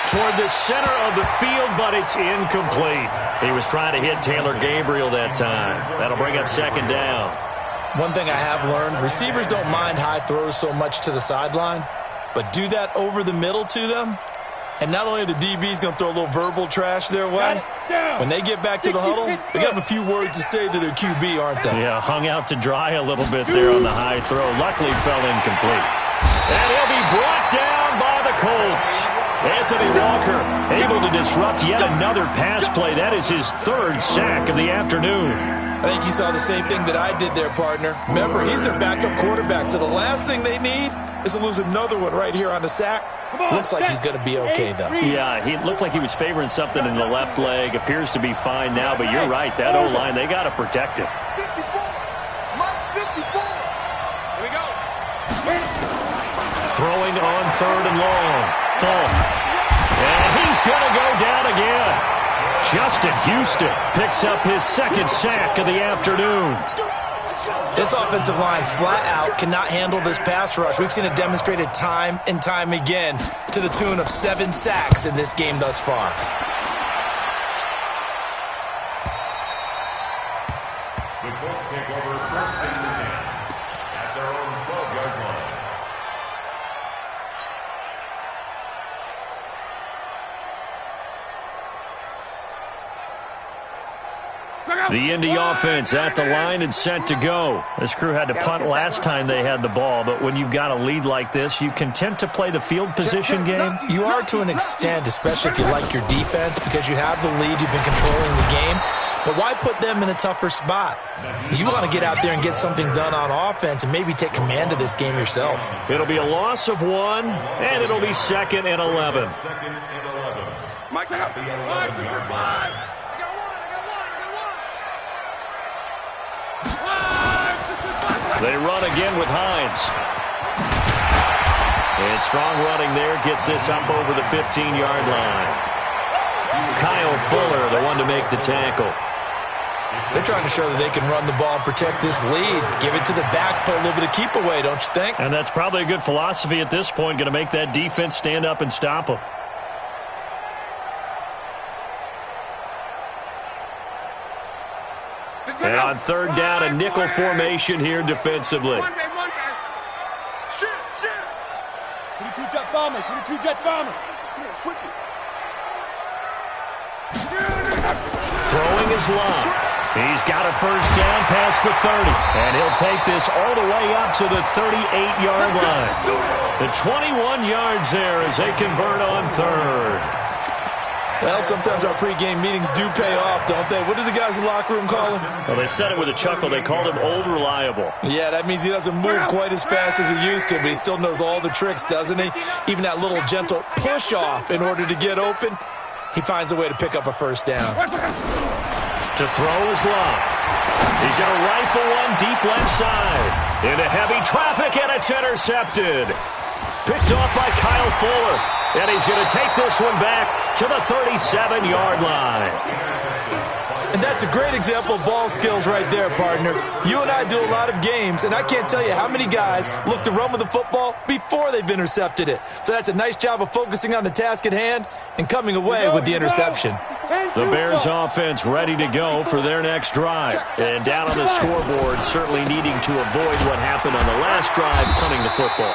Toward the center of the field, but it's incomplete. He was trying to hit Taylor Gabriel that time. That'll bring up 2nd down. One thing I have learned, receivers don't mind high throws so much to the sideline, but do that over the middle to them, and not only are the DBs going to throw a little verbal trash their way, when they get back to the huddle, they have a few words to say to their QB, aren't they? Yeah, hung out to dry a little bit there on the high throw. Luckily fell incomplete. And he'll be brought down by the Colts. Anthony Walker able to disrupt yet another pass play. That is his 3rd sack of the afternoon. I think you saw the same thing that I did there, partner. Remember, he's their backup quarterback, so the last thing they need is to lose another one right here on the sack. Looks like he's going to be okay, though. Yeah, he looked like he was favoring something in the left leg. Appears to be fine now, but you're right. That O-line, they got to protect it. 54. Here we go. Throwing on 3rd and long. Falk. And he's going to go down again. Justin Houston picks up his 2nd sack of the afternoon. This offensive line flat out cannot handle this pass rush. We've seen it demonstrated time and time again to the tune of 7 sacks in this game thus far. The Colts take over 1st and 10 at their own 12-yard line. The Indy offense at the line and set to go. This crew had to punt last time they had the ball, but when you've got a lead like this, you content to play the field position game? You are to an extent, especially if you like your defense, because you have the lead, you've been controlling the game. But why put them in a tougher spot? You want to get out there and get something done on offense and maybe take command of this game yourself. It'll be a loss of 1, and it'll be 2nd and 11. 2nd and 11. Mike, At the 11-yard line. They run again with Hines. And strong running there gets this up over the 15-yard line. Kyle Fuller, the one to make the tackle. They're trying to show that they can run the ball and protect this lead. Give it to the backs, put a little bit of keep away, don't you think? And that's probably a good philosophy at this point, going to make that defense stand up and stop them. And on 3rd down, a nickel formation here defensively. One guy. Shoot. 22 jet bomber. Come on, switch it. Throwing his lob. He's got a 1st down past the 30. And he'll take this all the way up to the 38-yard line. The 21 yards there as they convert on 3rd. Well, sometimes our pregame meetings do pay off, don't they? What do the guys in the locker room call him? Well, they said it with a chuckle. They called him Old Reliable. Yeah, that means he doesn't move quite as fast as he used to, but he still knows all the tricks, doesn't he? Even that little gentle push-off in order to get open, he finds a way to pick up a first down. To throw is Love. He's going to rifle one deep left side. Into heavy traffic, and it's intercepted. Picked off by Kyle Fuller. And he's going to take this one back to the 37-yard line. And that's a great example of ball skills right there, partner. You and I do a lot of games, and I can't tell you how many guys look to run with the football before they've intercepted it. So that's a nice job of focusing on the task at hand and coming away with the interception. The Bears offense ready to go for their next drive. And down on the scoreboard, certainly needing to avoid what happened on the last drive, punting the football.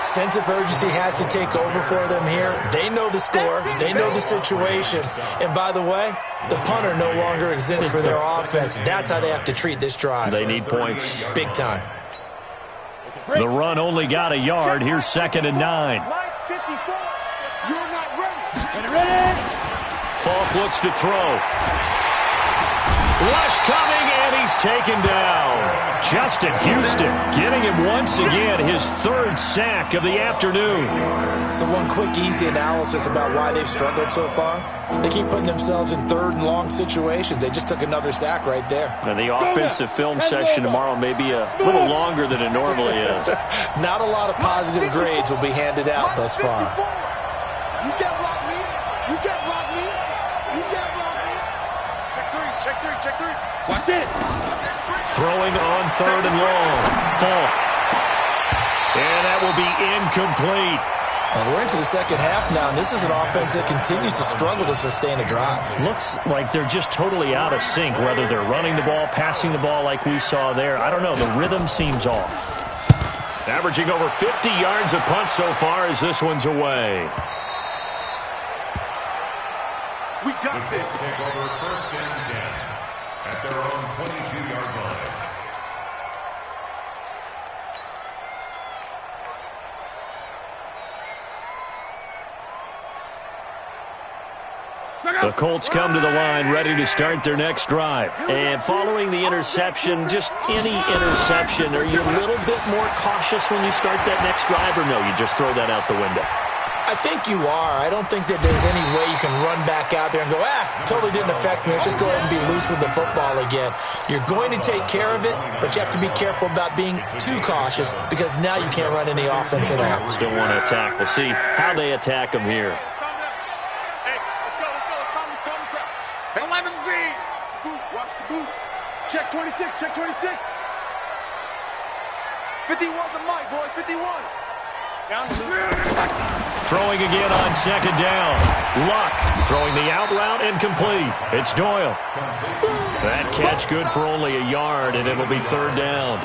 Sense of urgency has to take over for them here. They know the score. They know the situation. And by the way, the punter no longer exists for their offense. That's how they have to treat this drive. They need points. Big time. The run only got a yard. Here's 2nd and 9. You're not ready. Falk looks to throw. Rush coming, and he's taken down. Justin Houston getting him once again his 3rd sack of the afternoon. So one quick, easy analysis about why they've struggled so far. They keep putting themselves in 3rd and long situations. They just took another sack right there. And the offensive film session tomorrow may be a little longer than it normally is. Not a lot of positive grades will be handed out thus far. You can't block me. You can't block me. You can't block me. Check three. Watch it. Throwing on 3rd and long. Falk. And that will be incomplete. And we're into the second half now, and this is an offense that continues to struggle to sustain a drive. Looks like they're just totally out of sync, whether they're running the ball, passing the ball like we saw there. I don't know. The rhythm seems off. Averaging over 50 yards a punt so far as this one's away. We got this. Take over 1st and 10 at their own 22-yard line. The Colts come to the line ready to start their next drive. And following the interception, just any interception, are you a little bit more cautious when you start that next drive, or no, you just throw that out the window? I think you are. I don't think that there's any way you can run back out there and go, totally didn't affect me. Let's just go ahead and be loose with the football again. You're going to take care of it, but you have to be careful about being too cautious because now you can't run any offense at all. Still want to attack. We'll see how they attack them here. Watch the boot. Check 26. 51's the mic, boys. 51. Throwing again on 2nd down. Luck throwing the out route incomplete. It's Doyle. That catch good for only a yard, and it'll be 3rd down.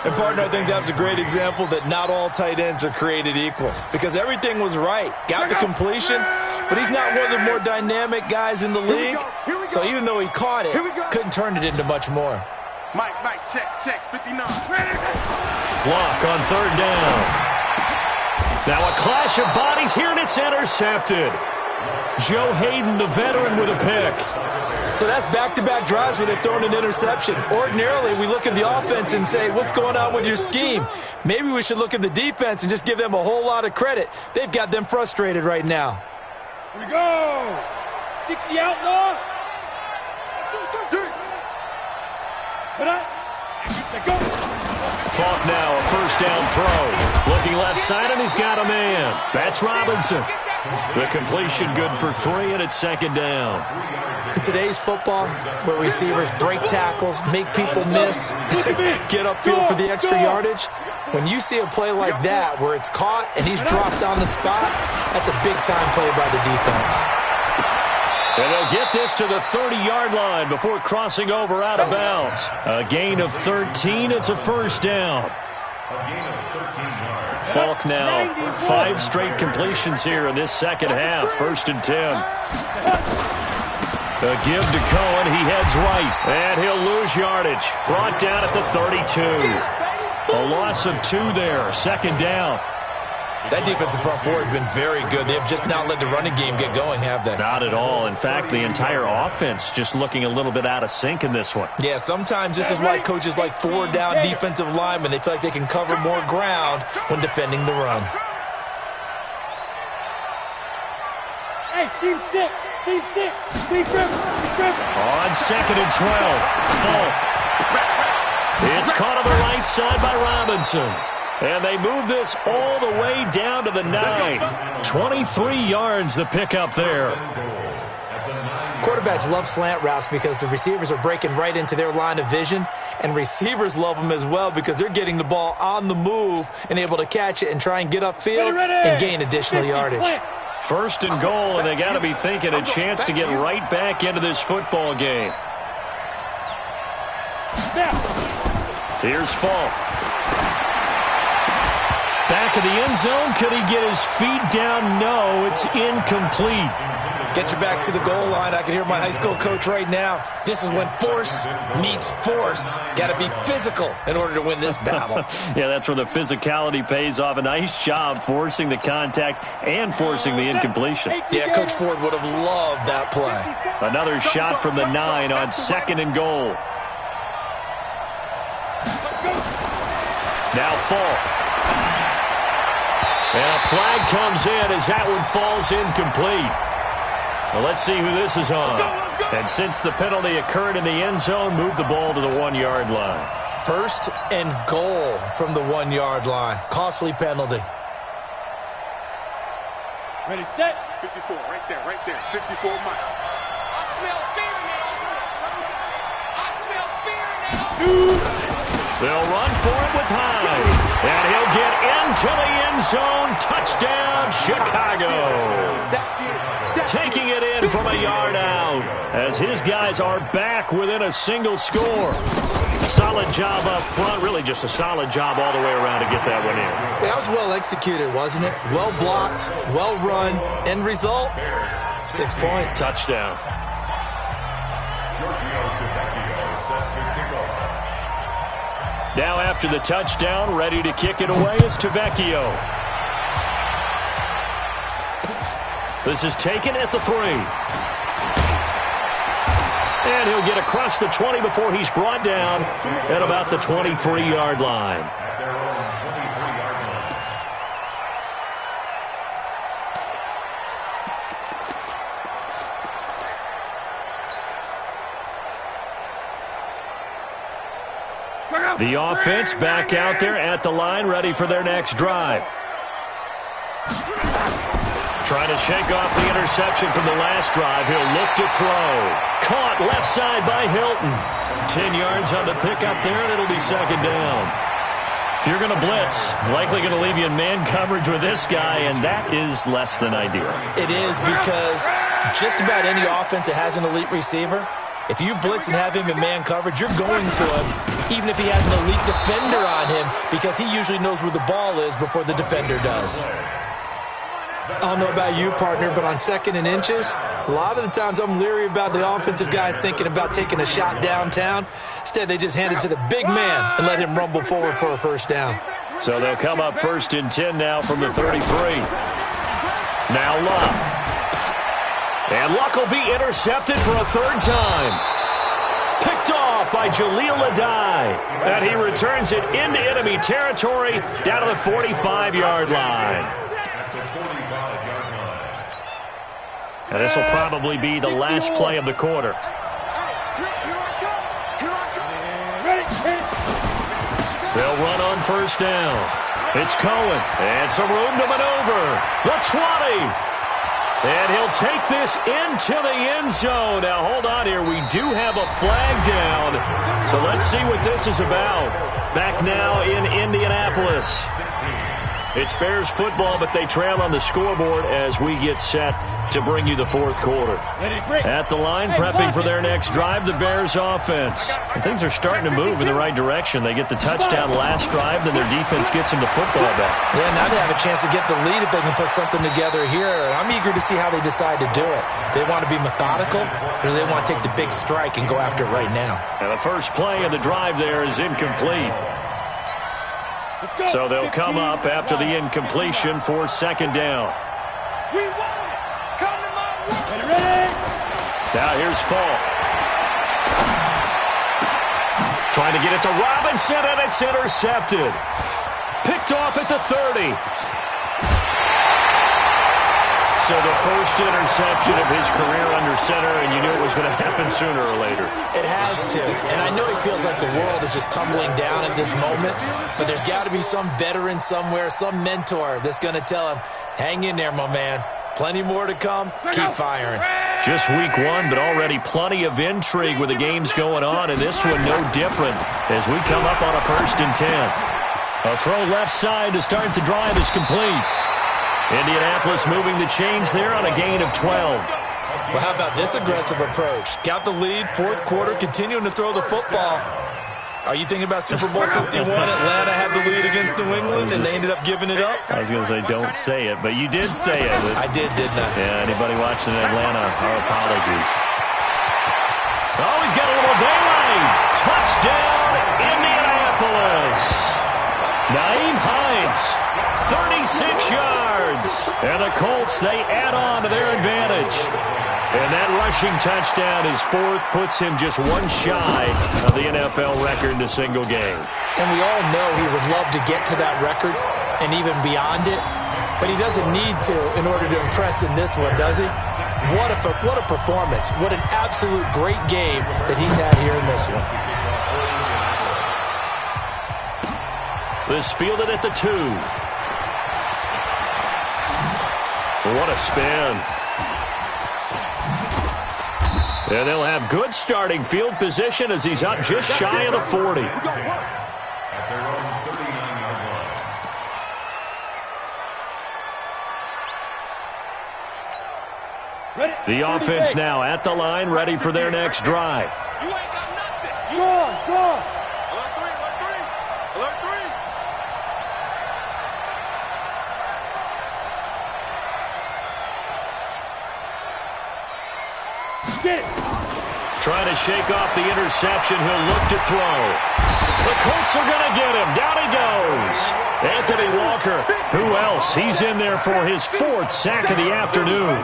And, partner, I think that's a great example that not all tight ends are created equal because everything was right. Got the completion, but he's not one of the more dynamic guys in the league. So even though he caught it, couldn't turn it into much more. Mike, check. 59. Luck on 3rd down. Now a clash of bodies here, and it's intercepted. Joe Hayden, the veteran, with a pick. So that's back-to-back drives where they've thrown an interception. Ordinarily, we look at the offense and say, what's going on with your scheme? Maybe we should look at the defense and just give them a whole lot of credit. They've got them frustrated right now. Here we go. 60 outlaw. Go. Falk now, a 1st down throw. Looking left side, and he's got a man. That's Robinson. The completion good for 3, and it's 2nd down. In today's football, where receivers break tackles, make people miss, get upfield for the extra yardage, when you see a play like that where it's caught and he's dropped on the spot, that's a big-time play by the defense. And they'll get this to the 30-yard line before crossing over out of bounds. A gain of 13. It's a 1st down. Falk now 5 straight completions here in this second half. 1st and 10. A give to Cohen. He heads right. And he'll lose yardage. Brought down at the 32. A loss of 2 there. 2nd down. That defensive front four has been very good. They have just not let the running game get going, have they? Not at all. In fact, the entire offense just looking a little bit out of sync in this one. Yeah, sometimes this is why coaches like four-down defensive linemen. They feel like they can cover more ground when defending the run. Hey, team 6, team 6, team 7. On 2nd and 12, Falk. It's caught on the right side by Robinson. And they move this all the way down to the 9. 23 yards the pickup there. Quarterbacks love slant routes because the receivers are breaking right into their line of vision. And receivers love them as well because they're getting the ball on the move and able to catch it and try and get upfield and gain additional yardage. 1st and goal, and they got to be thinking a chance to get right back into this football game. Here's Falk. Back of the end zone. Could he get his feet down? No, it's incomplete. Get your backs to the goal line. I can hear my high school coach right now. This is when force meets force. Got to be physical in order to win this battle. Yeah, that's where the physicality pays off. A nice job forcing the contact and forcing the incompletion. Yeah, Coach Ford would have loved that play. Another shot from the 9 on 2nd and goal. Now Falk. And a flag comes in as that one falls incomplete. Well, let's see who this is on. And since the penalty occurred in the end zone, move the ball to the 1-yard line. 1st and goal from the 1-yard line. Costly penalty. Ready, set. 54, right there, 54 miles. I smell fear now. I smell fear now. They'll run for it with Hyde. And he'll get into the end zone. Touchdown, Chicago. Taking it in from a yard out as his guys are back within a single score. Solid job up front. Really just a solid job all the way around to get that one in. That was well executed, wasn't it? Well blocked, well run. End result, 6 points. Touchdown. Now after the touchdown, ready to kick it away is Tavecchio. This is taken at the 3. And he'll get across the 20 before he's brought down at about the 23-yard line. The offense back out there at the line, ready for their next drive. Trying to shake off the interception from the last drive. He'll look to throw. Caught left side by Hilton. 10 yards on the pickup there, and it'll be 2nd down. If you're going to blitz, likely going to leave you in man coverage with this guy, and that is less than ideal. It is because just about any offense that has an elite receiver, if you blitz and have him in man coverage, you're going to him, even if he has an elite defender on him, because he usually knows where the ball is before the defender does. I don't know about you, partner, but on 2nd and inches, a lot of the times I'm leery about the offensive guys thinking about taking a shot downtown. Instead, they just hand it to the big man and let him rumble forward for a 1st down. So they'll come up 1st and 10 now from the 33. Now Luck. And Luck will be intercepted for a 3rd time. Picked off by Jaleel Adai. And he returns it into enemy territory down to the 45-yard line. And this will probably be the last play of the quarter. They'll run on 1st down. It's Cohen. And some room to maneuver. The 20. And he'll take this into the end zone. Now, hold on here. We do have a flag down. So let's see what this is about. Back now in Indianapolis. It's Bears football, but they trail on the scoreboard as we get set to bring you the 4th quarter. At the line, prepping for their next drive, the Bears offense. And things are starting to move in the right direction. They get the touchdown last drive, then their defense gets them the football back. Yeah, now they have a chance to get the lead if they can put something together here. I'm eager to see how they decide to do it. Do they want to be methodical, or do they want to take the big strike and go after it right now? And the first play of the drive there is incomplete. So they'll come up after the incompletion for second down. We want it. Come to my work. Ready? Now here's Falk. Trying to get it to Robinson, and it's intercepted. Picked off at the 30. So the first interception of his career under center, and you knew it was going to happen sooner or later. It has to. And I know he feels like the world is just tumbling down at this moment, but there's got to be some veteran somewhere, some mentor that's going to tell him, hang in there, my man. Plenty more to come. Keep firing. Just week one, but already plenty of intrigue with the games going on, and this one no different as we come up on a 1st and 10. A throw left side to start the drive is complete. Indianapolis moving the chains there on a gain of 12. Well, how about this aggressive approach? Got the lead, 4th quarter, continuing to throw the football. Are you thinking about Super Bowl 51? Atlanta had the lead against New England, and they ended up giving it up? I was going to say, don't say it, but you did say it. I did, didn't I? Yeah, anybody watching Atlanta, our apologies. Oh, he's got a little daylight. Touchdown, Indianapolis. Naeem Hines, 36 yards. And the Colts, they add on to their advantage. And that rushing touchdown is 4th, puts him just one shy of the NFL record in a single game. And we all know he would love to get to that record and even beyond it, but he doesn't need to in order to impress in this one, does he? What a performance. What an absolute great game that he's had here in this one. This fielded at the 2. What a spin. And they'll have good starting field position as he's up just shy of the 40. The offense now at the line, ready for their next drive. You ain't got nothing. Go on. Alert three. Get it. Trying to shake off the interception. He'll look to throw. The Colts are going to get him. Down he goes. Anthony Walker. Who else? He's in there for his 4th sack of the afternoon.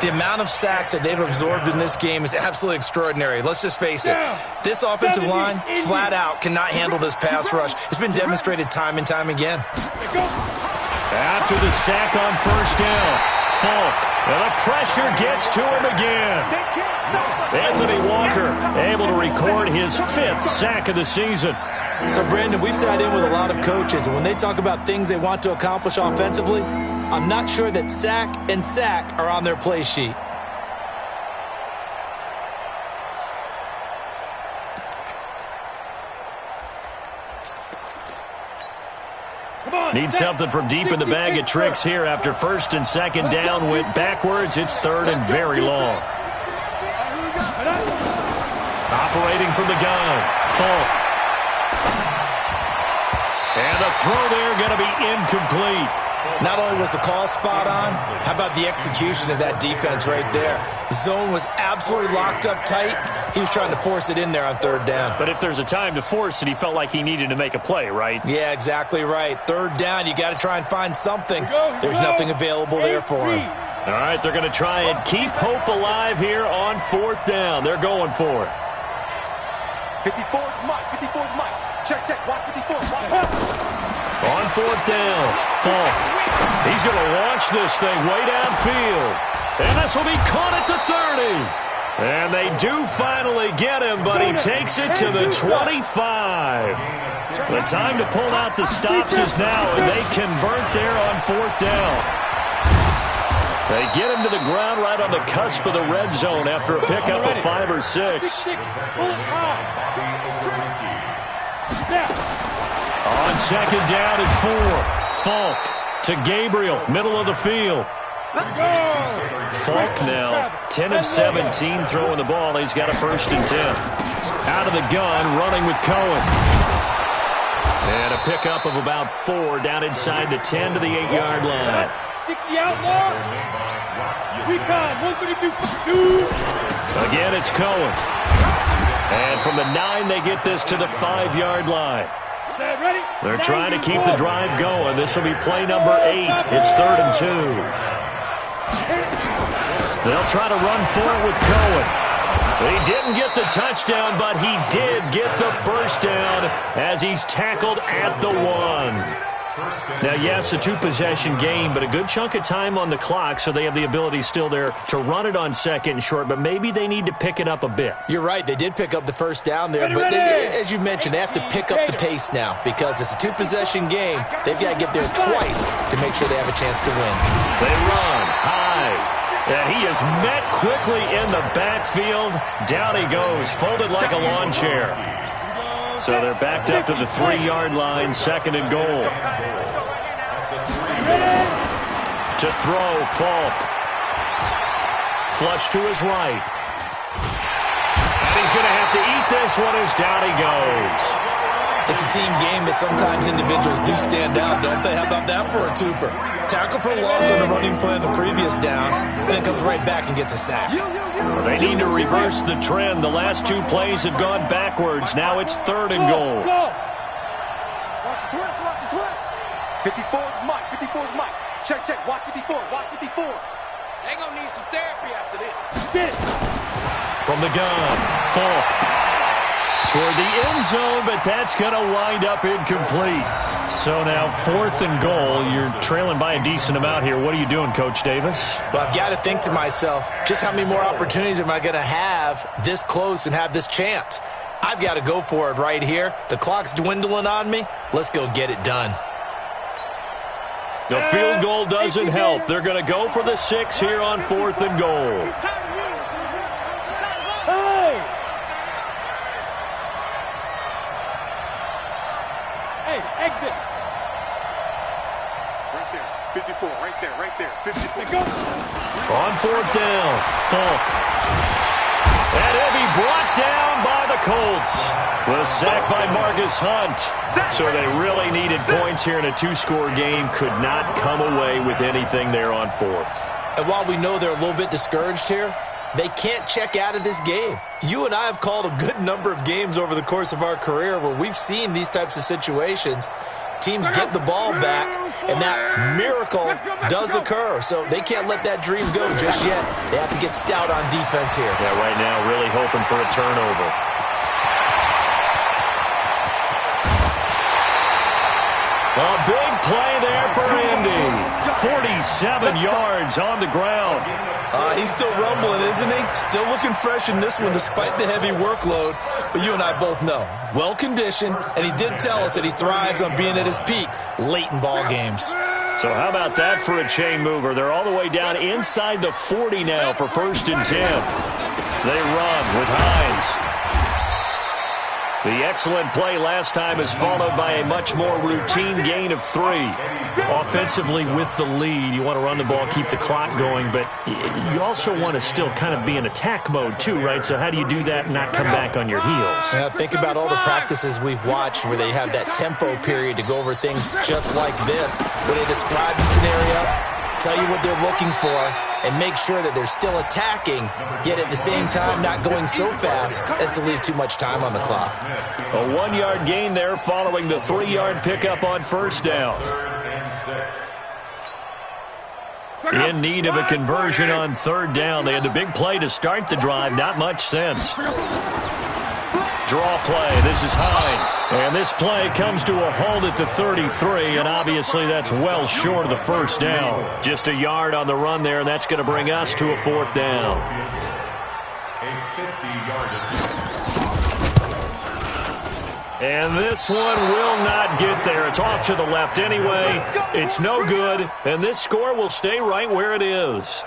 The amount of sacks that they've absorbed in this game is absolutely extraordinary. Let's just face it. This offensive line, flat out, cannot handle this pass rush. It's been demonstrated time and time again. After the sack on 1st down, Falk. And the pressure gets to him again. Anthony Walker able to record his 5th sack of the season. So, Brandon, we've sat in with a lot of coaches, and when they talk about things they want to accomplish offensively, I'm not sure that sack and sack are on their play sheet. Need something from deep in the bag of tricks here after 1st and 2nd down went backwards. It's 3rd and very long. Operating from the gun, Falk. And the throw there going to be incomplete. Not only was the call spot on, how about the execution of that defense right there? The zone was absolutely locked up tight. He was trying to force it in there on 3rd down. But if there's a time to force it, he felt like he needed to make a play, right? Yeah, exactly right. 3rd down, you got to try and find something. There's nothing available there for him. All right, they're going to try and keep hope alive here on 4th down. They're going for it. 54's Mike. Check. Watch 54. On 4th down, Falk. He's going to launch this thing way downfield. And this will be caught at the 30. And they do finally get him, but he takes it to the 25. The time to pull out the stops is now, and they convert there on 4th down. They get him to the ground right on the cusp of the red zone after a pickup of 5 or 6. On 2nd down and 4. Falk to Gabriel, middle of the field. Falk now 10 of 17 throwing the ball. He's got a 1st and 10. Out of the gun, running with Cohen. And a pickup of about 4 down inside the 10 to the 8-yard line. 60 outlaw. Recon, 132. Again, it's Cohen. And from the 9, they get this to the 5-yard line. They're trying to keep the drive going. This will be play number 8. It's 3rd and 2. They'll try to run for it with Cohen. He didn't get the touchdown, but he did get the first down as he's tackled at the 1. Now, yes, a 2-possession game, but a good chunk of time on the clock, so they have the ability still there to run it on 2nd and short, but maybe they need to pick it up a bit. You're right. They did pick up the first down there, but as you mentioned, they have to pick up the pace now because it's a 2-possession game. They've got to get there twice to make sure they have a chance to win. They run high, and he is met quickly in the backfield. Down he goes, folded like a lawn chair. So they're backed up to the 3-yard line, 2nd and goal. To throw, Falk. Flush to his right. And he's going to have to eat this one as down he goes. It's a team game, but sometimes individuals do stand out, don't they? How about that for a twofer? Tackle for loss on the running play on the previous down, and then comes right back and gets a sack. They need to reverse the trend. The last 2 plays have gone backwards. Now it's 3rd and goal. Watch the twist, watch the twist. 54's Mike, 54's Mike. Check, check, watch 54, watch 54. They gonna need some therapy after this. Get it. From the gun, Falk. Toward the end zone, but that's going to wind up incomplete. So now 4th and goal. You're trailing by a decent amount here. What are you doing, Coach Davis? Well, I've got to think to myself, just how many more opportunities am I going to have this close and have this chance? I've got to go for it right here. The clock's dwindling on me. Let's go get it done. The field goal doesn't help. They're going to go for the 6 here on 4th and goal. Exit. Right there, 54, right there, 54. On 4th down, Falk. And he'll be brought down by the Colts. The sack by Marcus Hunt. So they really needed points here in a 2-score game. Could not come away with anything there on 4th. And while we know they're a little bit discouraged here, they can't check out of this game. You and I have called a good number of games over the course of our career where we've seen these types of situations. Teams get the ball back, and that miracle does occur. So they can't let that dream go just yet. They have to get stout on defense here. Yeah, right now really hoping for a turnover. A big play there for Andy. 47 yards on the ground. He's still rumbling, isn't he? Still looking fresh in this one despite the heavy workload. But you and I both know, well-conditioned, and he did tell us that he thrives on being at his peak late in ball games. So how about that for a chain mover? They're all the way down inside the 40 now for 1st and 10. They run with Hines. The excellent play last time is followed by a much more routine gain of 3. Offensively with the lead, you want to run the ball, keep the clock going, but you also want to still kind of be in attack mode too, right? So how do you do that and not come back on your heels? Yeah, think about all the practices we've watched where they have that tempo period to go over things just like this, where they describe the scenario, tell you what they're looking for, and make sure that they're still attacking, yet at the same time not going so fast as to leave too much time on the clock. A 1-yard gain there following the 3-yard pickup on 1st down. In need of a conversion on 3rd down. They had the big play to start the drive. Not much sense. Draw play. This is Hines. And this play comes to a halt at the 33, and obviously that's well short of the 1st down. Just a yard on the run there, and that's going to bring us to a 4th down. A 50-yard And this one will not get there. It's off to the left anyway. It's no good, and this score will stay right where it is.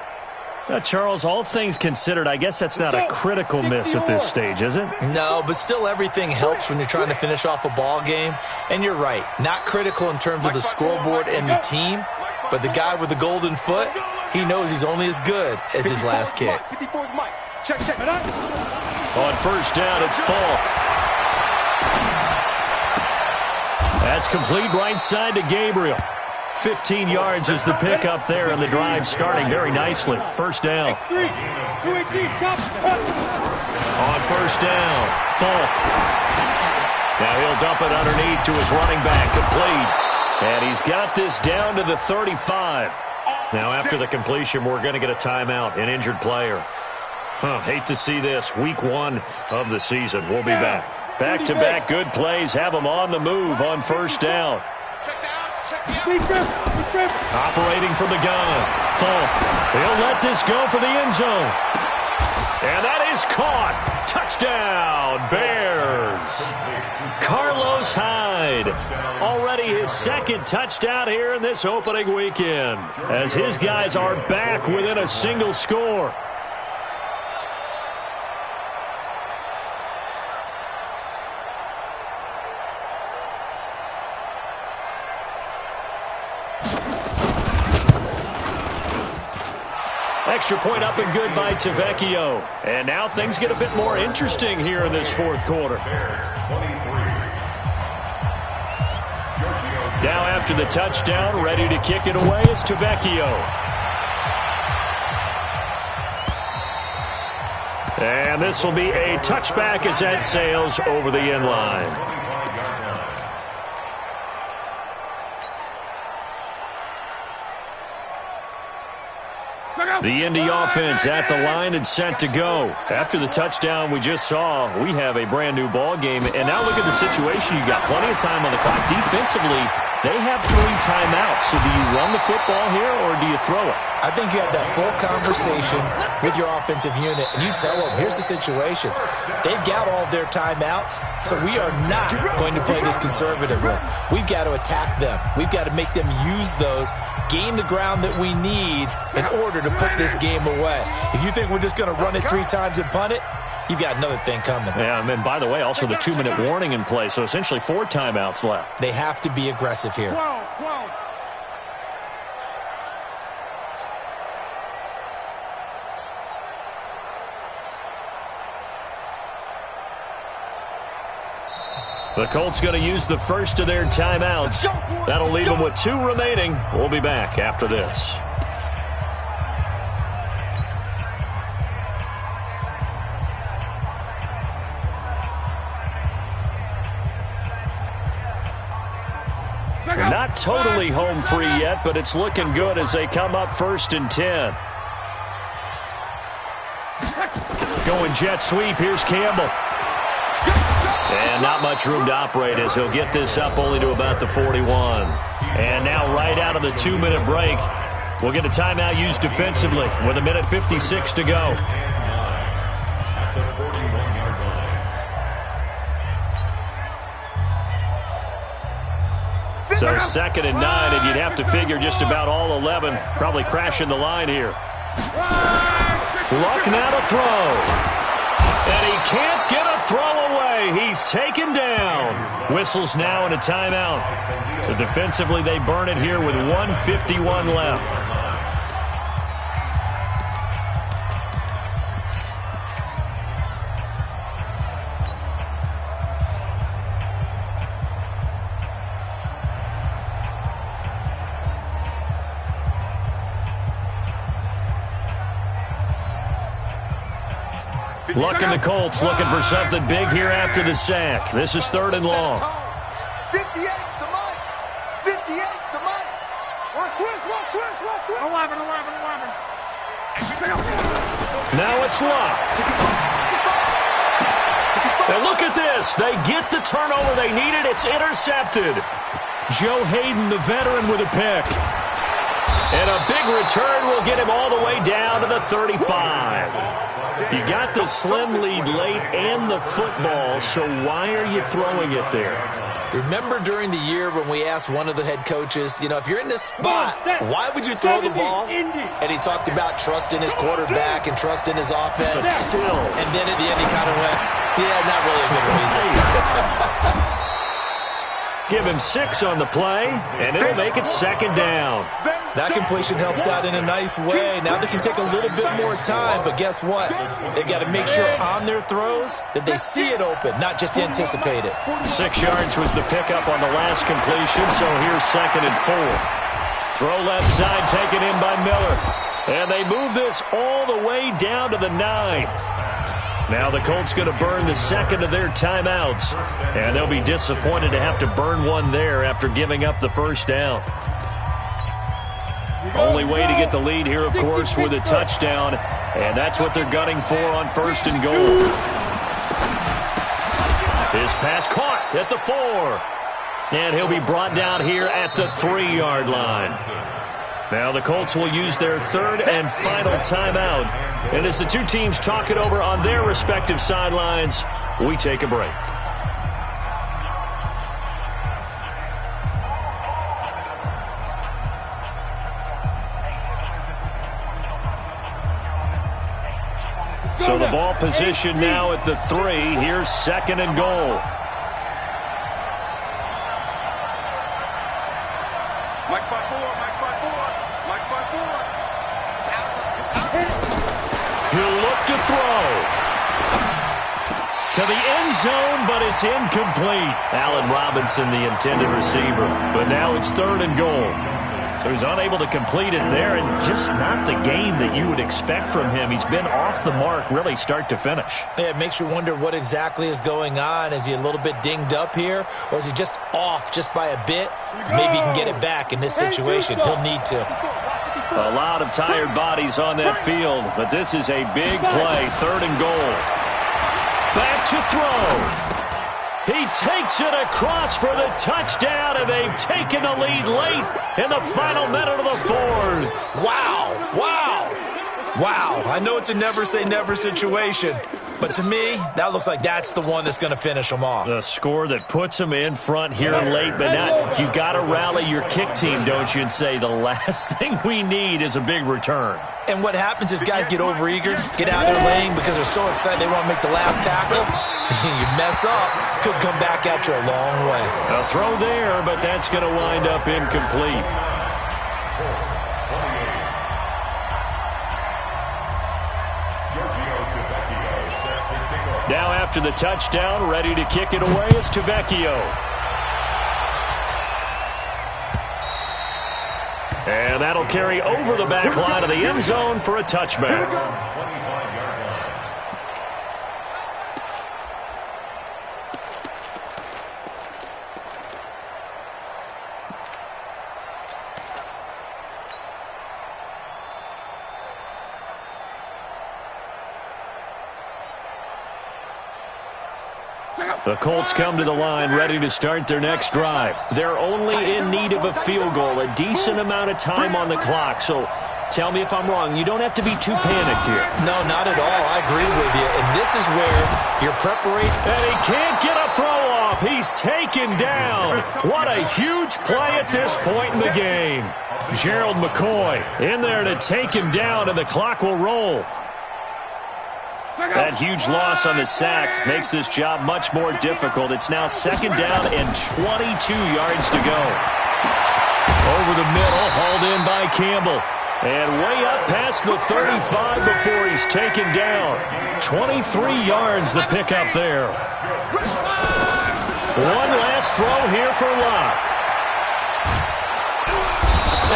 Charles, all things considered, I guess that's not a critical miss at this stage, is it? No, but still everything helps when you're trying to finish off a ball game. And you're right, not critical in terms of the scoreboard and the team, but the guy with the golden foot, he knows he's only as good as his last kick. 54's Mike. Check, check. On 1st down, it's Falk. That's complete right side to Gabriel. 15 yards is the pickup there, and the drive starting very nicely. 1st down. On 1st down, Falk. Now he'll dump it underneath to his running back, complete. And he's got this down to the 35. Now after the completion, we're going to get a timeout, an injured player. Hate to see this. Week 1 of the season. We'll be back. Back-to-back good plays have him on the move on first down. Operating from the gun. He'll let this go for the end zone. And that is caught. Touchdown, Bears. Carlos Hyde. Already his second touchdown here in this opening weekend, as his guys are back within a single score. Extra point up and good by Tavecchio. And now things get a bit more interesting here in this fourth quarter. Now after the touchdown, ready to kick it away is Tavecchio. And this will be a touchback as that sails over the end line. The Indy offense at the line and set to go. After the touchdown we just saw, we have a brand new ball game. And now look at the situation. You've got plenty of time on the clock. Defensively, they have 3 timeouts. So do you run the football here or do you throw it? I think you have that full conversation with your offensive unit, and you tell them, here's the situation. They've got all their timeouts, so we are not going to play this conservatively. We've got to attack them. We've got to make them use those, gain the ground that we need in order to put this game away. If you think we're just going to run it 3 times and punt it, you've got another thing coming. Yeah, and by the way, also the 2-minute warning in play, so essentially 4 timeouts left. They have to be aggressive here. The Colts going to use the first of their timeouts. That'll leave them with 2 remaining. We'll be back after this. Not totally home free yet, but it's looking good as they come up 1st and 10. Going jet sweep. Here's Campbell. And not much room to operate as he'll get this up only to about the 41. And now right out of the 2-minute break, we'll get a timeout used defensively with 1:56 to go. So 2nd and 9, and you'd have to figure just about all 11 probably crashing the line here. Luck now to throw. And he can't get a throw away. He's taken down. Whistles now and a timeout. So defensively they burn it here with 1:51 left. Luck in the Colts looking for something big here after the sack. This is 3rd and long. 58's the money. 58's the money. 11. Now it's Luck. And look at this. They get the turnover they needed. It's intercepted. Joe Hayden, the veteran, with a pick. And a big return will get him all the way down to the 35. You got the slim lead late and the football, so why are you throwing it there? Remember during the year when we asked one of the head coaches, if you're in this spot, why would you throw the ball? And he talked about trust in his quarterback and trust in his offense. But still. And then at the end he kind of went, yeah, not really a good reason. Give him 6 on the play, and it'll make it 2nd down. That completion helps out in a nice way. Now they can take a little bit more time, but guess what? They've got to make sure on their throws that they see it open, not just anticipate it. 6 yards was the pickup on the last completion, so here's 2nd and 4. Throw left side taken in by Miller. And they move this all the way down to the 9. Now the Colts going to burn the second of their timeouts, and they'll be disappointed to have to burn one there after giving up the first down. Only way to get the lead here, of course, with a touchdown, and that's what they're gunning for on first and goal. His pass caught at the 4, and he'll be brought down here at the 3-yard line. Now the Colts will use their third and final timeout. And as the two teams talk it over on their respective sidelines, we take a break. So the ball position now at the 3. Here's second and goal. He'll look to throw to the end zone, but it's incomplete. Allen Robinson, the intended receiver. But now it's third and goal. So he's unable to complete it there, and just not the game that you would expect from him. He's been off the mark really start to finish. Yeah, it makes you wonder what exactly is going on. Is he a little bit dinged up here, or is he just off just by a bit? Maybe he can get it back in this situation. He'll need to. A lot of tired bodies on that field, but this is a big play. Third and goal. Back to throw. He takes it across for the touchdown, and they've taken the lead late in the final minute of the 4th. Wow. Wow. Wow. I know it's a never-say-never situation, but to me, that looks like that's the one that's going to finish them off. The score that puts them in front here late, but not. You got to rally your kick team, don't you, and say the last thing we need is a big return. And what happens is guys get overeager, get out of their lane because they're so excited they want to make the last tackle. You mess up, could come back at you a long way. A throw there, but that's going to wind up incomplete. Now after the touchdown, ready to kick it away is Tavecchio. And that'll carry over the back line of the end zone for a touchback. The Colts come to the line ready to start their next drive. They're only in need of a field goal, a decent amount of time on the clock. So tell me if I'm wrong. You don't have to be too panicked here. No, not at all. I agree with you. And this is where your preparation... And he can't get a throw off. He's taken down. What a huge play at this point in the game. Gerald McCoy in there to take him down, and the clock will roll. That huge loss on the sack makes this job much more difficult. It's now second down and 22 yards to go. Over the middle, hauled in by Campbell. And way up past the 35 before he's taken down. 23 yards the pickup there. One last throw here for Locke.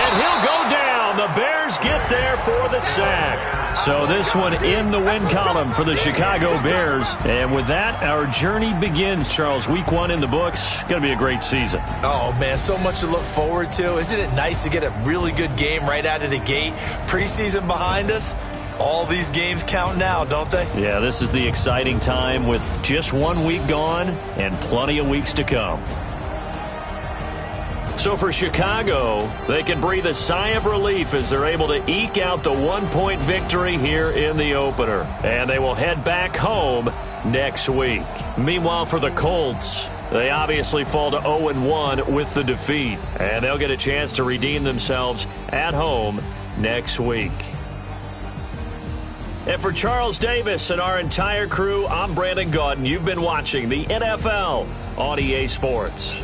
And he'll go down. The Bears get there for the sack. So this one in the win column for the Chicago Bears. And with that, our journey begins, Charles. Week 1 in the books. Going to be a great season. Oh, man, so much to look forward to. Isn't it nice to get a really good game right out of the gate? Preseason behind us. All these games count now, don't they? Yeah, this is the exciting time with just 1 week gone and plenty of weeks to come. So for Chicago, they can breathe a sigh of relief as they're able to eke out the 1-point victory here in the opener. And they will head back home next week. Meanwhile, for the Colts, they obviously fall to 0-1 with the defeat. And they'll get a chance to redeem themselves at home next week. And for Charles Davis and our entire crew, I'm Brandon Gaudin. You've been watching the NFL on EA Sports.